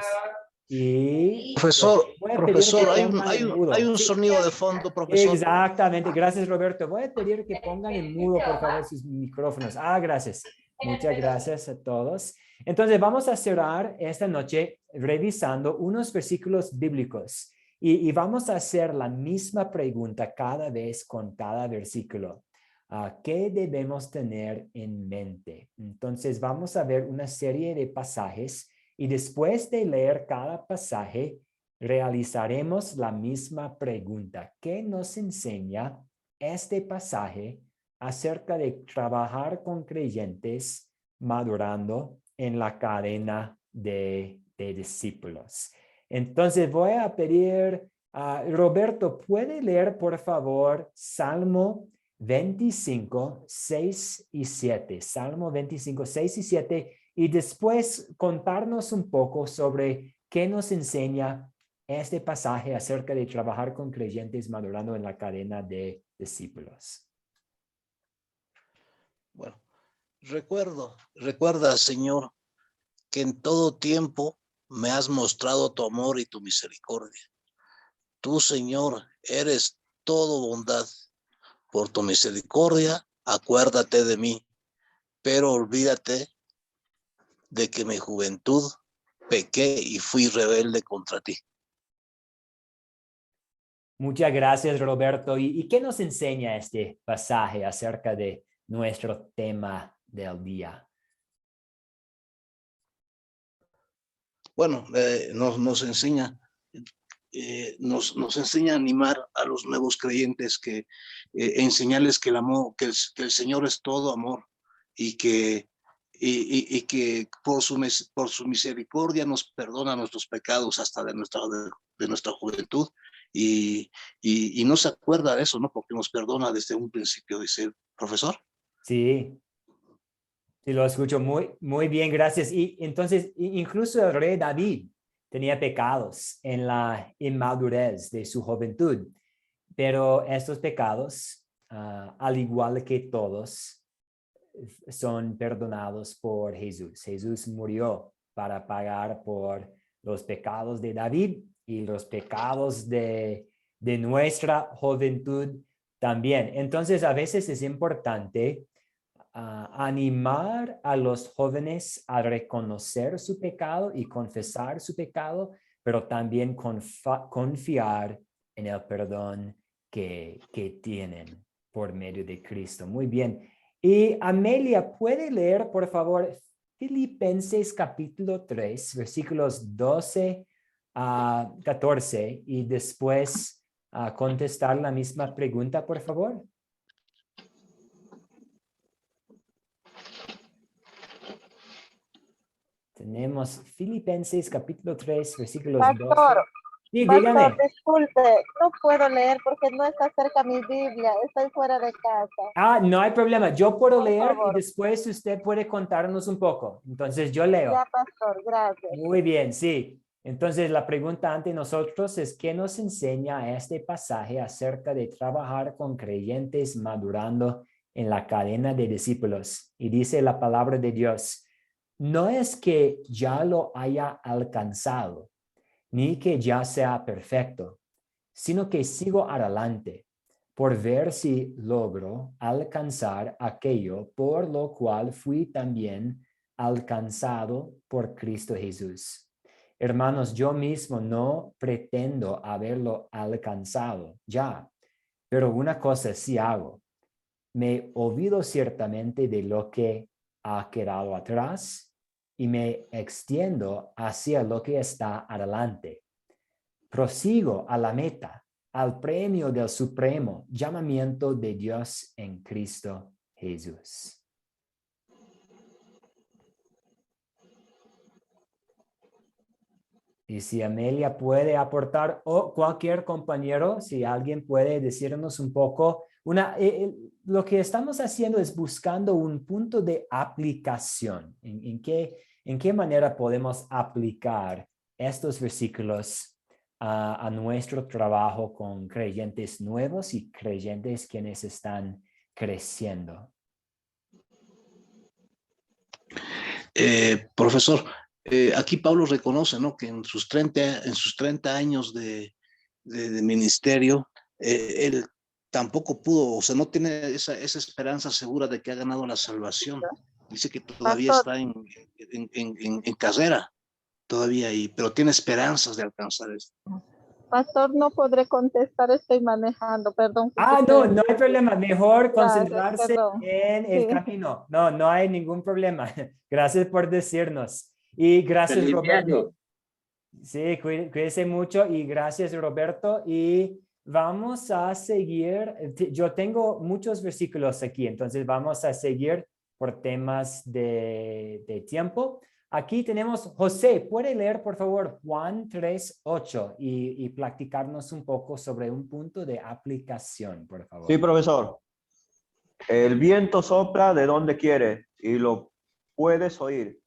Y voy a pedir que Profesor, pongan en mudo. hay un Sí. sonido de fondo, profesor. Exactamente, gracias Roberto. Voy a pedir que pongan en mudo, por favor, sus micrófonos. Gracias. Muchas gracias a todos. Entonces vamos a cerrar esta noche revisando unos versículos bíblicos y vamos a hacer la misma pregunta cada vez con cada versículo. ¿Qué debemos tener en mente? Entonces vamos a ver una serie de pasajes y después de leer cada pasaje, realizaremos la misma pregunta. ¿Qué nos enseña este pasaje acerca de trabajar con creyentes madurando en la cadena de discípulos? Entonces voy a pedir a Roberto, ¿puede leer por favor Salmo 25, 6 y 7? Salmo 25, 6 y 7 y después contarnos un poco sobre qué nos enseña este pasaje acerca de trabajar con creyentes madurando en la cadena de discípulos. Bueno, recuerda, Señor, que en todo tiempo me has mostrado tu amor y tu misericordia. Tú, Señor, eres todo bondad. Por tu misericordia, acuérdate de mí, pero olvídate de que en mi juventud pequé y fui rebelde contra ti. Muchas gracias, Roberto. ¿Y qué nos enseña este pasaje acerca de nuestro tema del día? Bueno, nos enseña a animar a los nuevos creyentes, enseñarles que el amor, que el Señor es todo amor y que por su misericordia nos perdona nuestros pecados hasta de nuestra juventud y no se acuerda de eso, ¿no? Porque nos perdona desde un principio, dice el profesor. Sí, lo escucho muy bien, gracias. Y entonces, incluso el rey David tenía pecados en la inmadurez de su juventud, pero estos pecados, al igual que todos, son perdonados por Jesús. Jesús murió para pagar por los pecados de David y los pecados de nuestra juventud también. Entonces, a veces es importante animar a los jóvenes a reconocer su pecado y confesar su pecado, pero también confiar en el perdón que tienen por medio de Cristo. Muy bien. Y Amelia, ¿puede leer, por favor, Filipenses capítulo 3, versículos 12 a 14, y después contestar la misma pregunta, por favor? Tenemos Filipenses capítulo 3, versículos 12. Pastor, Sí, pastor, dígame. disculpe, no puedo leer porque no está cerca mi Biblia, estoy fuera de casa. No hay problema. Yo puedo Por leer y favor. después usted puede contarnos un poco. Entonces yo leo. Ya, pastor, gracias. Muy bien, sí. Entonces la pregunta ante nosotros es, ¿qué nos enseña este pasaje acerca de trabajar con creyentes madurando en la cadena de discípulos? Y dice la palabra de Dios, no es que ya lo haya alcanzado, ni que ya sea perfecto, sino que sigo adelante por ver si logro alcanzar aquello por lo cual fui también alcanzado por Cristo Jesús. Hermanos, yo mismo no pretendo haberlo alcanzado ya, pero una cosa sí hago. Me olvido ciertamente de lo que ha quedado atrás y me extiendo hacia lo que está adelante. Prosigo a la meta, al premio del supremo llamamiento de Dios en Cristo Jesús. Y si Amelia puede aportar o cualquier compañero, si alguien puede decirnos un poco, lo que estamos haciendo es buscando un punto de aplicación. ¿En qué manera podemos aplicar estos versículos a nuestro trabajo con creyentes nuevos y creyentes quienes están creciendo? Profesor, aquí Pablo reconoce, ¿no?, que en sus 30 años de ministerio, él tampoco pudo, o sea, no tiene esa esperanza segura de que ha ganado la salvación. Dice que todavía Pastor. está en carrera, todavía, pero tiene esperanzas de alcanzar esto. Pastor, no podré contestar, estoy manejando, perdón. No hay problema. Mejor concentrarse perdón. en el camino. No hay ningún problema. Gracias por decirnos. Y gracias, Feliz Roberto. año. Sí, cuídese mucho y gracias, Roberto. Y vamos a seguir. Yo tengo muchos versículos aquí, entonces vamos a seguir por temas de tiempo. Aquí tenemos José. ¿Puede leer, por favor, Juan 3:8 y platicarnos un poco sobre un punto de aplicación, por favor? Sí, profesor. El viento sopla de donde quiere y lo puedes oír,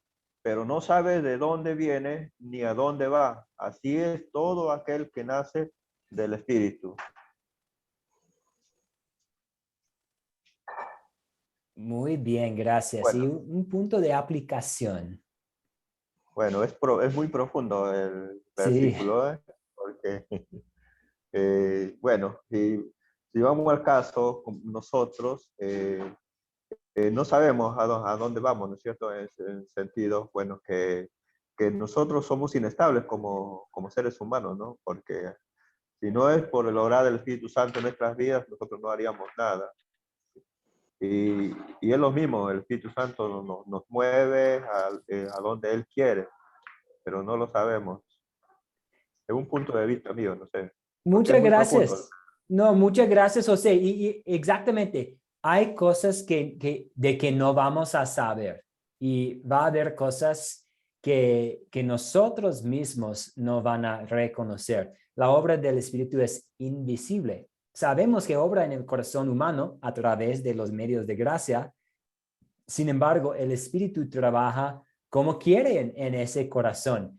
pero no sabes de dónde viene ni a dónde va. Así es todo aquel que nace del Espíritu. Muy bien, gracias. Bueno. Y un punto de aplicación. Bueno, es muy profundo el Sí. versículo, porque, bueno, si vamos al caso, nosotros no sabemos a dónde vamos, ¿no es cierto? En sentido, bueno, que nosotros somos inestables como seres humanos, ¿no? Porque si no es por el obrar del Espíritu Santo en nuestras vidas, nosotros no haríamos nada. Y es lo mismo, el Espíritu Santo nos mueve a donde Él quiere, pero no lo sabemos. Es un punto de vista mío, no sé. Muchas Es muy gracias. profundo. No, muchas gracias, José. Y exactamente, hay cosas de que no vamos a saber y va a haber cosas que nosotros mismos no van a reconocer. La obra del Espíritu es invisible. Sabemos que obra en el corazón humano a través de los medios de gracia. Sin embargo, el Espíritu trabaja como quiere en ese corazón.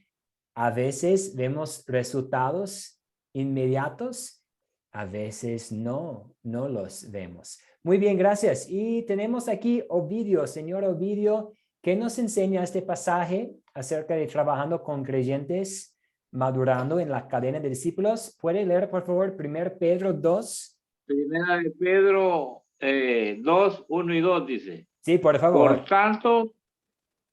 A veces vemos resultados inmediatos, a veces no los vemos. Muy bien, gracias. Y tenemos aquí Ovidio, señor Ovidio, que nos enseña este pasaje acerca de trabajando con creyentes, madurando en la cadena de discípulos. ¿Puede leer, por favor, 1 Pedro 2? Primera de Pedro 2, 1 y 2 dice. Sí, por favor.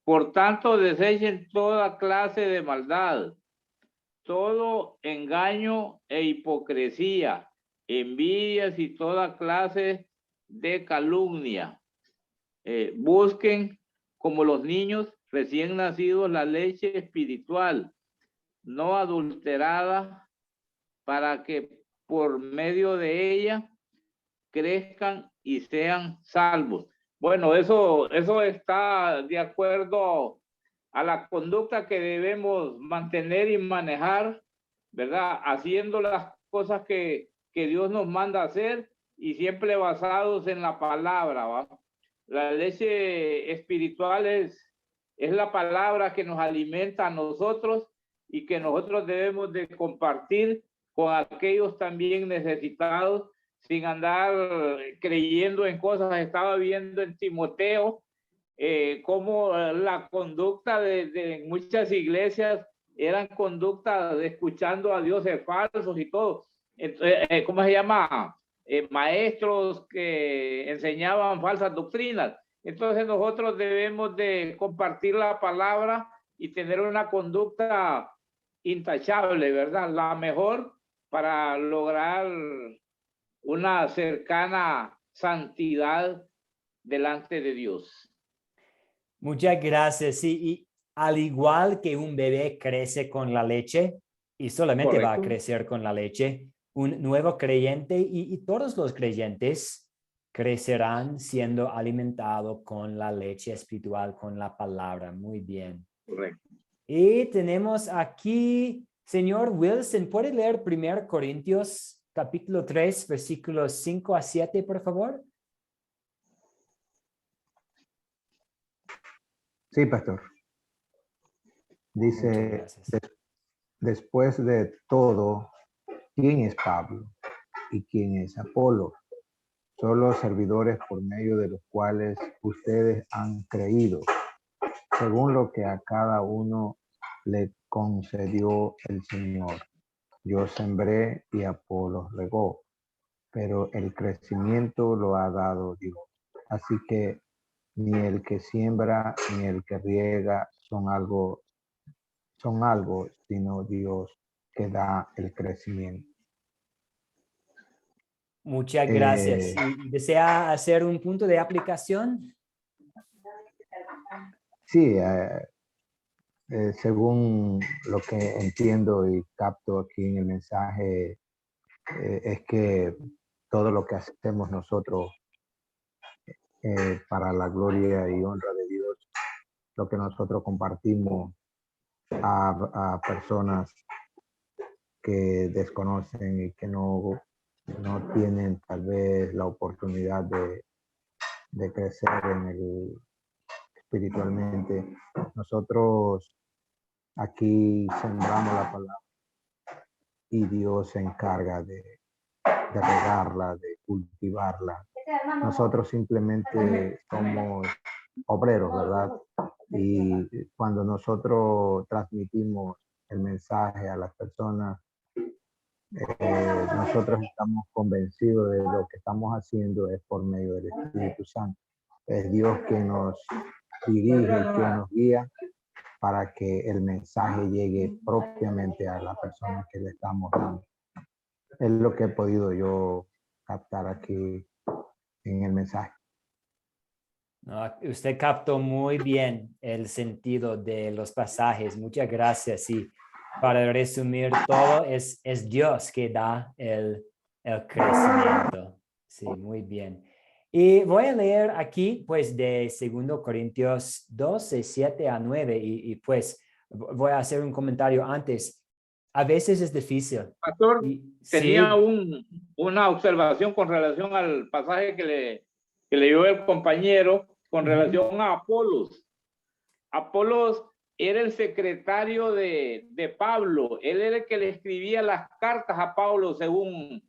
Por tanto, desechen toda clase de maldad, todo engaño e hipocresía, envidias y toda clase de calumnia. Busquen como los niños recién nacidos la leche espiritual, no adulterada, para que por medio de ella crezcan y sean salvos. Bueno, eso está de acuerdo a la conducta que debemos mantener y manejar, ¿verdad? Haciendo las cosas que Dios nos manda hacer y siempre basados en la palabra, ¿va? La leche espiritual es la palabra que nos alimenta a nosotros y que nosotros debemos de compartir con aquellos también necesitados sin andar creyendo en cosas. Estaba viendo en Timoteo cómo la conducta de muchas iglesias eran conductas de escuchando a dioses falsos y todo. Entonces, ¿cómo se llama? Maestros que enseñaban falsas doctrinas. Entonces nosotros debemos de compartir la palabra y tener una conducta intachable, ¿verdad? La mejor para lograr una cercana santidad delante de Dios. Muchas gracias. Sí, y al igual que un bebé crece con la leche y solamente va a crecer con la leche, un nuevo creyente y todos los creyentes crecerán siendo alimentados con la leche espiritual, con la palabra. Muy bien. Correcto. Y tenemos aquí, señor Wilson, ¿puede leer 1 Corintios capítulo 3, versículos 5 a 7, por favor? Sí, pastor. Dice, después de todo, ¿quién es Pablo y quién es Apolo? Solo servidores por medio de los cuales ustedes han creído, según lo que a cada uno le concedió el Señor. Yo sembré y Apolo regó, pero el crecimiento lo ha dado Dios. Así que ni el que siembra ni el que riega son algo, sino Dios que da el crecimiento. Muchas gracias. ¿Y desea hacer un punto de aplicación? Sí, según lo que entiendo y capto aquí en el mensaje, es que todo lo que hacemos nosotros para la gloria y honra de Dios, lo que nosotros compartimos a personas que desconocen y que no tienen tal vez la oportunidad de crecer espiritualmente. Nosotros aquí sembramos la palabra y Dios se encarga de regarla, de cultivarla. Nosotros simplemente somos obreros, ¿verdad? Y cuando nosotros transmitimos el mensaje a las personas, nosotros estamos convencidos de lo que estamos haciendo es por medio del Espíritu Santo. Es Dios que nos dirige, que nos guía para que el mensaje llegue propiamente a la persona que le estamos dando. Es lo que he podido yo captar aquí en el mensaje. No, usted captó muy bien el sentido de los pasajes. Muchas gracias. Y para resumir todo, es Dios que da el crecimiento. Sí, muy bien. Y voy a leer aquí, pues, de 2 Corintios 12, 7 a 9. Y pues voy a hacer un comentario antes. A veces es difícil. Pastor, tenía sí. una observación con relación al pasaje que leyó el compañero con relación a Apolos. Apolos era el secretario de Pablo. Él era el que le escribía las cartas a Pablo según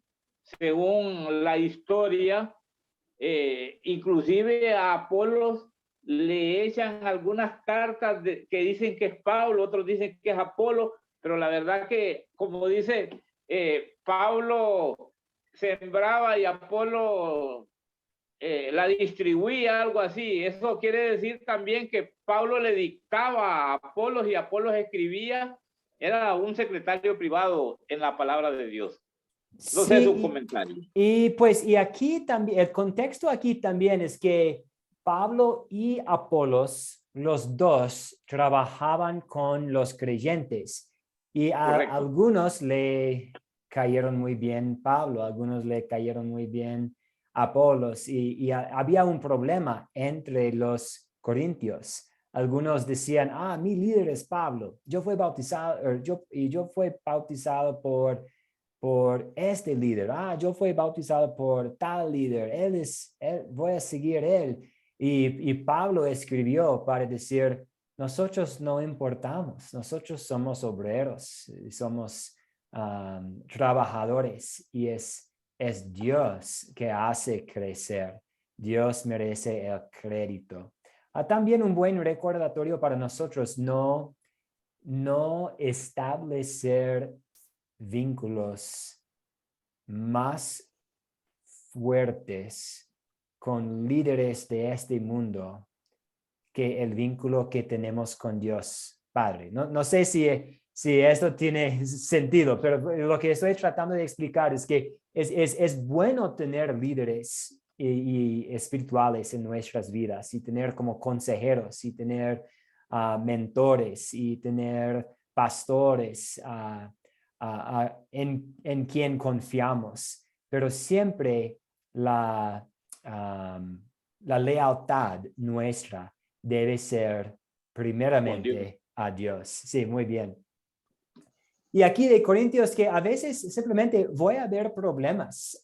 la historia. Inclusive a Apolos le echan algunas cartas que dicen que es Pablo, otros dicen que es Apolo, pero la verdad que, como dice, Pablo sembraba y Apolo la distribuía, algo así. Eso quiere decir también que Pablo le dictaba a Apolos y Apolos escribía. Era un secretario privado en la palabra de Dios. No sé su comentario. Y pues, y aquí también, el contexto aquí también es que Pablo y Apolos, los dos, trabajaban con los creyentes y a algunos le cayeron muy bien Pablo, a algunos le cayeron muy bien Apolos y había un problema entre los corintios. algunos decían, mi líder es Pablo. Yo fui bautizado, yo fui bautizado por este líder. Yo fui bautizado por tal líder. Voy a seguir él. Y Pablo escribió para decir, nosotros no importamos, nosotros somos obreros, somos trabajadores y es Dios que hace crecer. Dios merece el crédito. También un buen recordatorio para nosotros, no establecer vínculos más fuertes con líderes de este mundo que el vínculo que tenemos con Dios Padre. No sé si esto tiene sentido, pero lo que estoy tratando de explicar es que es bueno tener líderes y espirituales en nuestras vidas y tener como consejeros y tener mentores y tener pastores en quien confiamos, pero siempre la lealtad nuestra debe ser primeramente a Dios. Sí, muy bien. Y aquí de Corintios que a veces simplemente voy a ver problemas.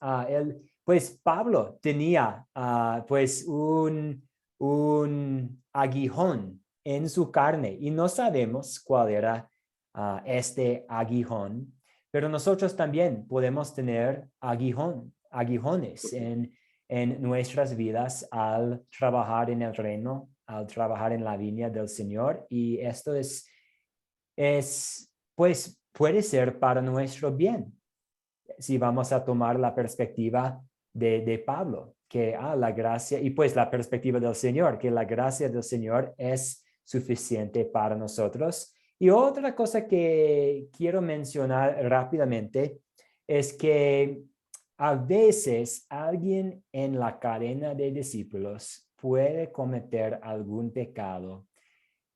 Pues Pablo tenía pues un aguijón en su carne y no sabemos cuál era este aguijón, pero nosotros también podemos tener aguijones en nuestras vidas al trabajar en el reino, al trabajar en la viña del Señor, y esto pues puede ser para nuestro bien, si vamos a tomar la perspectiva de Pablo, que la gracia, y pues la perspectiva del Señor, que la gracia del Señor es suficiente para nosotros. Y otra cosa que quiero mencionar rápidamente es que a veces alguien en la cadena de discípulos puede cometer algún pecado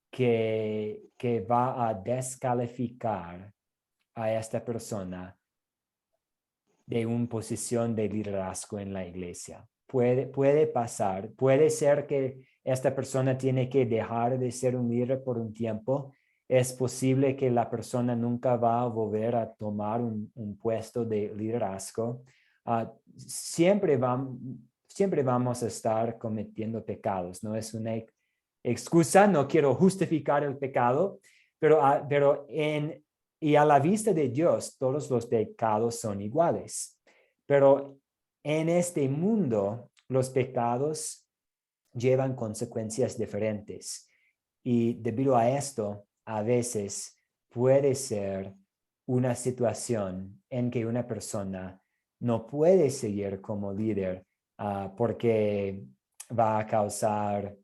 que va a descalificar a esta persona de una posición de liderazgo en la iglesia. Puede pasar, puede ser que esta persona tiene que dejar de ser un líder por un tiempo. Es posible que la persona nunca va a volver a tomar un puesto de liderazgo. Siempre vamos a estar cometiendo pecados, no es una excusa, no quiero justificar el pecado, pero y a la vista de Dios, todos los pecados son iguales. Pero en este mundo, los pecados llevan consecuencias diferentes. Y debido a esto, a veces puede ser una situación en que una persona no puede seguir como líder porque va a causar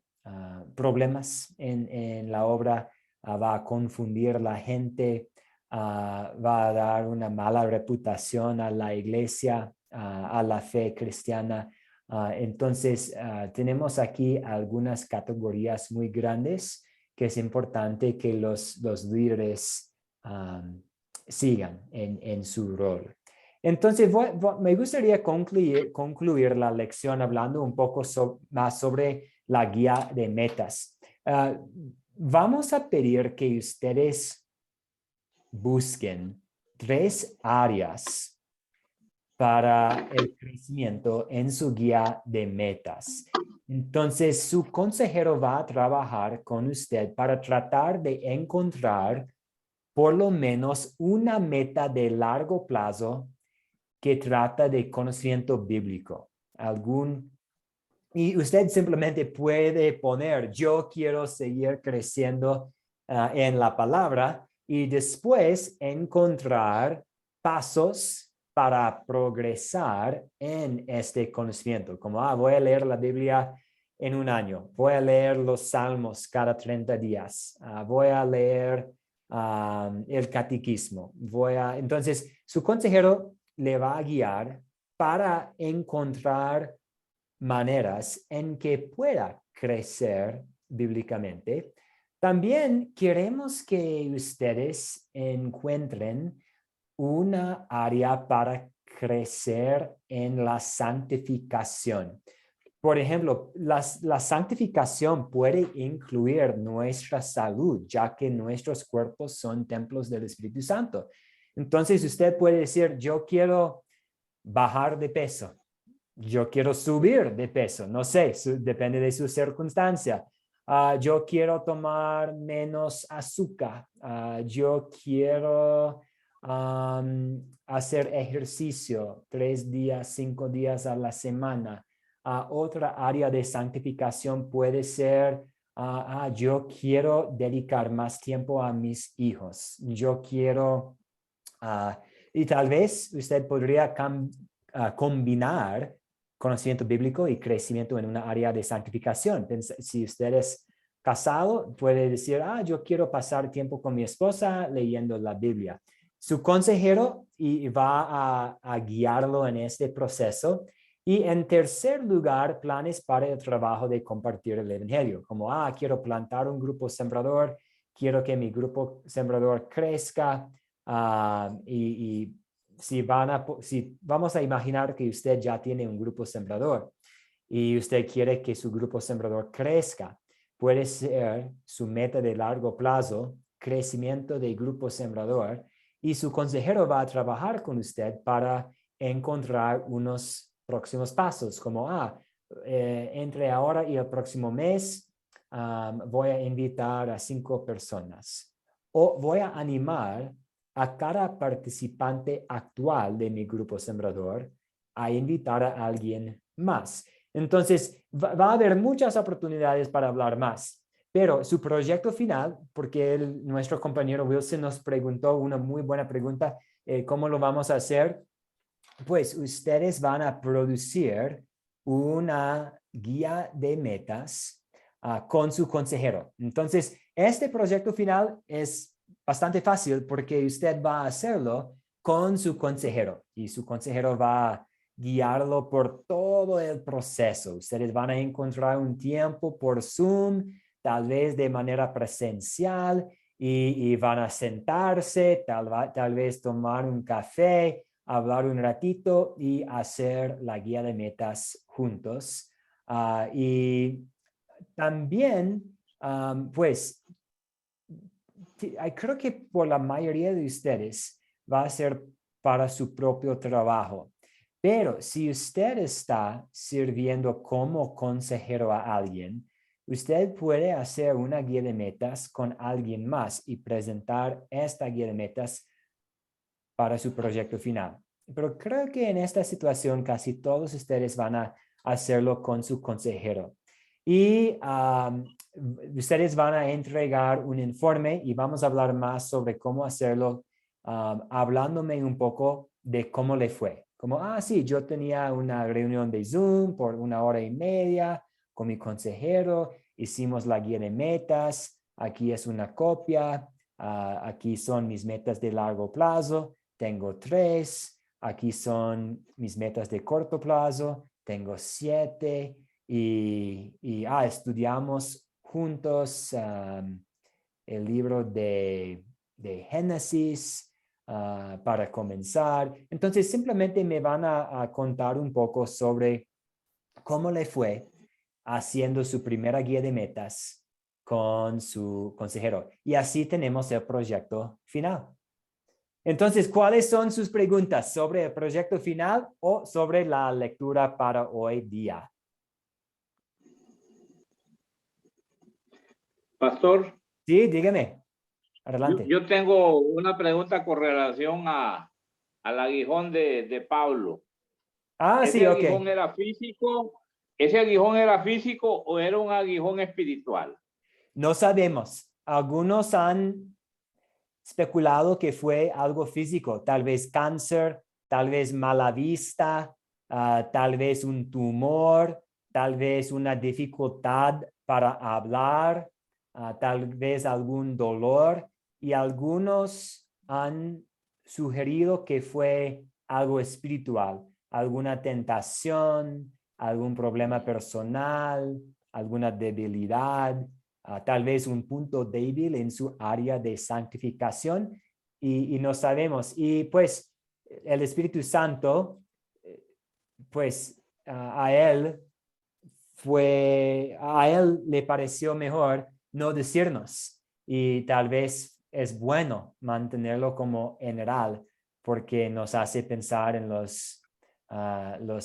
problemas en la obra, va a confundir la gente, va a dar una mala reputación a la iglesia, a la fe cristiana. Entonces, tenemos aquí algunas categorías muy grandes que es importante que los líderes sigan en su rol. Entonces, me gustaría concluir la lección hablando un poco más sobre la guía de metas. Vamos a pedir que ustedes busquen 3 áreas para el crecimiento en su guía de metas. Entonces, su consejero va a trabajar con usted para tratar de encontrar por lo menos una meta de largo plazo que trata de conocimiento bíblico. Y usted simplemente puede poner, yo quiero seguir creciendo en la palabra, y después encontrar pasos para progresar en este conocimiento. Como, voy a leer la Biblia en un año, voy a leer los Salmos cada 30 días, voy a leer el catequismo. Entonces, su consejero le va a guiar para encontrar maneras en que pueda crecer bíblicamente. También queremos que ustedes encuentren una área para crecer en la santificación, por ejemplo, la santificación puede incluir nuestra salud, ya que nuestros cuerpos son templos del Espíritu Santo. Entonces usted puede decir, yo quiero bajar de peso, yo quiero subir de peso, no sé, depende de su circunstancia. Yo quiero tomar menos azúcar, yo quiero hacer ejercicio 3 días, 5 días a la semana. Otra área de santificación puede ser, yo quiero dedicar más tiempo a mis hijos. Yo quiero, y tal vez usted podría combinar conocimiento bíblico y crecimiento en una área de santificación. Si usted es casado, puede decir, yo quiero pasar tiempo con mi esposa leyendo la Biblia. Su consejero va a guiarlo en este proceso. Y en tercer lugar, planes para el trabajo de compartir el evangelio, como, quiero plantar un grupo sembrador, quiero que mi grupo sembrador crezca, y si vamos a imaginar que usted ya tiene un grupo sembrador y usted quiere que su grupo sembrador crezca, puede ser su meta de largo plazo, crecimiento del grupo sembrador, y su consejero va a trabajar con usted para encontrar unos próximos pasos, como, entre ahora y el próximo mes, voy a invitar a 5 personas, o voy a animar a cada participante actual de mi grupo sembrador a invitar a alguien más. Entonces, va a haber muchas oportunidades para hablar más, pero su proyecto final, porque nuestro compañero Wilson nos preguntó una muy buena pregunta, ¿cómo lo vamos a hacer? Pues ustedes van a producir una guía de metas con su consejero. Entonces, este proyecto final es bastante fácil porque usted va a hacerlo con su consejero y su consejero va a guiarlo por todo el proceso. Ustedes van a encontrar un tiempo por Zoom, tal vez de manera presencial, y van a sentarse, tal vez tomar un café, hablar un ratito y hacer la guía de metas juntos. Y también, pues, creo que por la mayoría de ustedes va a ser para su propio trabajo. Pero si usted está sirviendo como consejero a alguien, usted puede hacer una guía de metas con alguien más y presentar esta guía de metas para su proyecto final. Pero creo que en esta situación casi todos ustedes van a hacerlo con su consejero. Y ustedes van a entregar un informe y vamos a hablar más sobre cómo hacerlo, hablándome un poco de cómo le fue. Como, sí, yo tenía una reunión de Zoom por 1 hora y media con mi consejero, hicimos la guía de metas, aquí es una copia, aquí son mis metas de largo plazo, tengo 3, aquí son mis metas de corto plazo, tengo 7, y estudiamos juntos el libro de Génesis para comenzar. Entonces simplemente me van a contar un poco sobre cómo le fue haciendo su primera guía de metas con su consejero. Y así tenemos el proyecto final. Entonces, ¿cuáles son sus preguntas sobre el proyecto final o sobre la lectura para hoy día? Pastor. Sí, dígame. Adelante. Yo tengo una pregunta con relación al aguijón de Pablo. Sí, ok. ¿Ese aguijón era físico o era un aguijón espiritual? No sabemos. Algunos han especulado que fue algo físico, tal vez cáncer, tal vez mala vista, tal vez un tumor, tal vez una dificultad para hablar, tal vez algún dolor, y algunos han sugerido que fue algo espiritual, alguna tentación, algún problema personal, alguna debilidad, tal vez un punto débil en su área de santificación, y no sabemos. Y pues el Espíritu Santo, pues a él a él le pareció mejor no decirnos, y tal vez es bueno mantenerlo como general porque nos hace pensar en los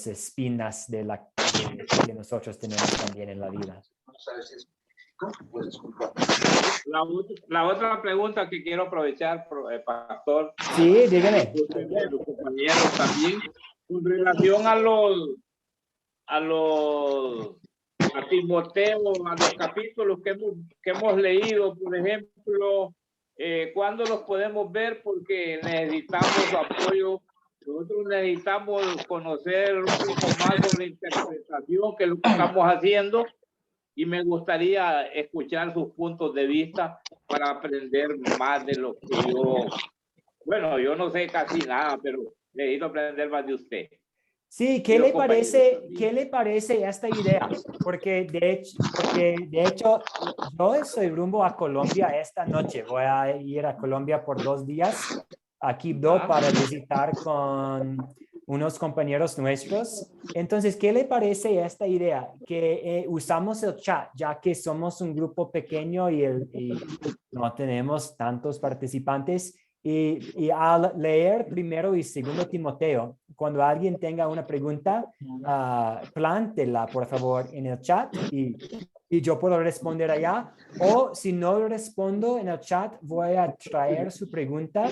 espinas que nosotros tenemos también en la vida. La otra pregunta que quiero aprovechar, pastor. Sí, dígame. Los compañeros también, con relación a Timoteo, a los capítulos que hemos leído, por ejemplo, ¿cuándo los podemos ver? Porque necesitamos apoyo. Nosotros necesitamos conocer un poco más sobre interpretación, que es lo que estamos haciendo, y me gustaría escuchar sus puntos de vista para aprender más de lo que yo no sé casi nada, pero necesito aprender más de usted. Sí, ¿qué le parece esta idea? Porque de hecho yo estoy rumbo a Colombia esta noche. Voy a ir a Colombia por 2 días a Quibdó para visitar con unos compañeros nuestros. Entonces, ¿qué le parece esta idea? Que usamos el chat, ya que somos un grupo pequeño y no tenemos tantos participantes. Y al leer primero y segundo Timoteo, cuando alguien tenga una pregunta, plántela por favor en el chat y yo puedo responder allá. O si no respondo en el chat, voy a traer su pregunta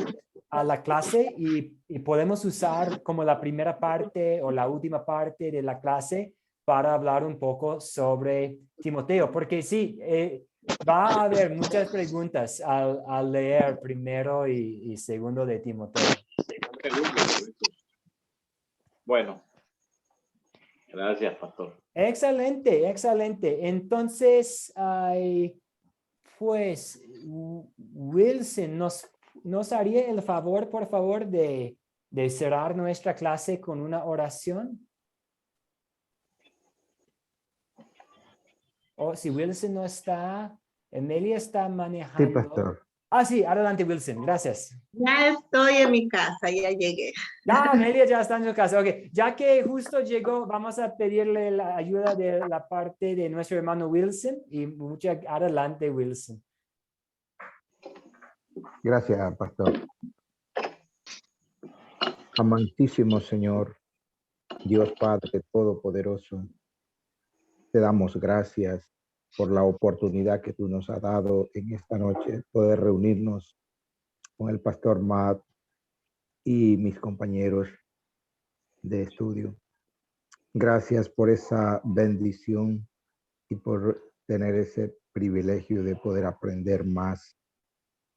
a la clase y podemos usar como la primera parte o la última parte de la clase para hablar un poco sobre Timoteo. Porque sí, va a haber muchas preguntas al leer primero y segundo de Timoteo. Bueno, gracias, pastor. Excelente, excelente. Entonces, pues, Wilson, ¿nos haría el favor, por favor, de cerrar nuestra clase con una oración? O si Wilson no está, Emilia está manejando. Sí, pastor. Sí, adelante, Wilson, gracias. Ya estoy en mi casa, ya llegué. Amelia ya está en su casa. Ok, ya que justo llegó, vamos a pedirle la ayuda de la parte de nuestro hermano Wilson y adelante, Wilson. Gracias, pastor. Amantísimo Señor, Dios Padre Todopoderoso, te damos gracias por la oportunidad que tú nos has dado en esta noche, poder reunirnos con el pastor Matt y mis compañeros de estudio. Gracias por esa bendición y por tener ese privilegio de poder aprender más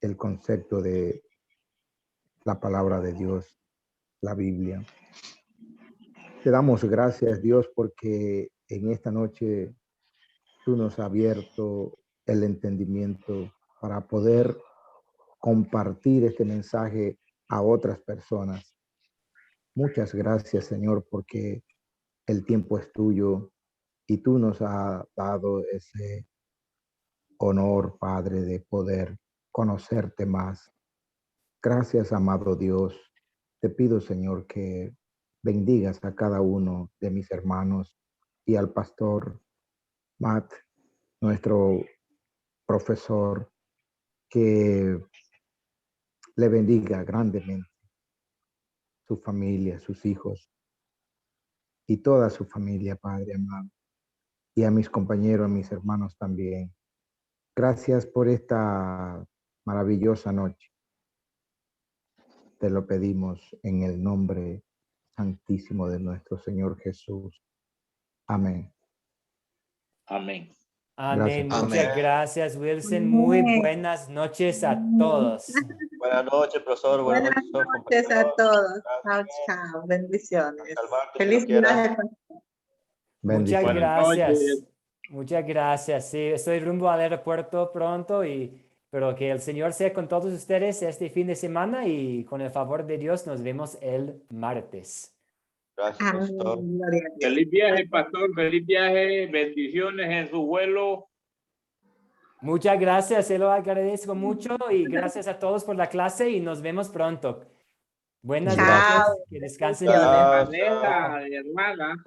el concepto de la palabra de Dios, la Biblia. Te damos gracias, Dios, porque en esta noche tú nos has abierto el entendimiento para poder compartir este mensaje a otras personas. Muchas gracias, Señor, porque el tiempo es tuyo y tú nos has dado ese honor, Padre, de poder conocerte más. Gracias, amado Dios. Te pido, Señor, que bendigas a cada uno de mis hermanos y al pastor Matt, nuestro profesor, que le bendiga grandemente su familia, sus hijos y toda su familia, Padre amado, y a mis compañeros, a mis hermanos también. Gracias por esta maravillosa noche. Te lo pedimos en el nombre santísimo de nuestro Señor Jesús. Amén. Amén. Amén. Gracias. Muchas gracias, Wilson. Muy buenas noches a todos. Buenas noches, profesor. Buenas noches a todos. Chao, chao. Bendiciones. Feliz viaje. Muchas Bendiciones. gracias. Muchas gracias. Sí, estoy rumbo al aeropuerto pronto pero que el Señor sea con todos ustedes este fin de semana y con el favor de Dios nos vemos el martes. Gracias, profesor. Feliz viaje, pastor. Feliz viaje. Bendiciones en su vuelo. Muchas gracias. Se lo agradezco mucho y gracias a todos por la clase y nos vemos pronto. Buenas noches. Que descansen bien. Hermana.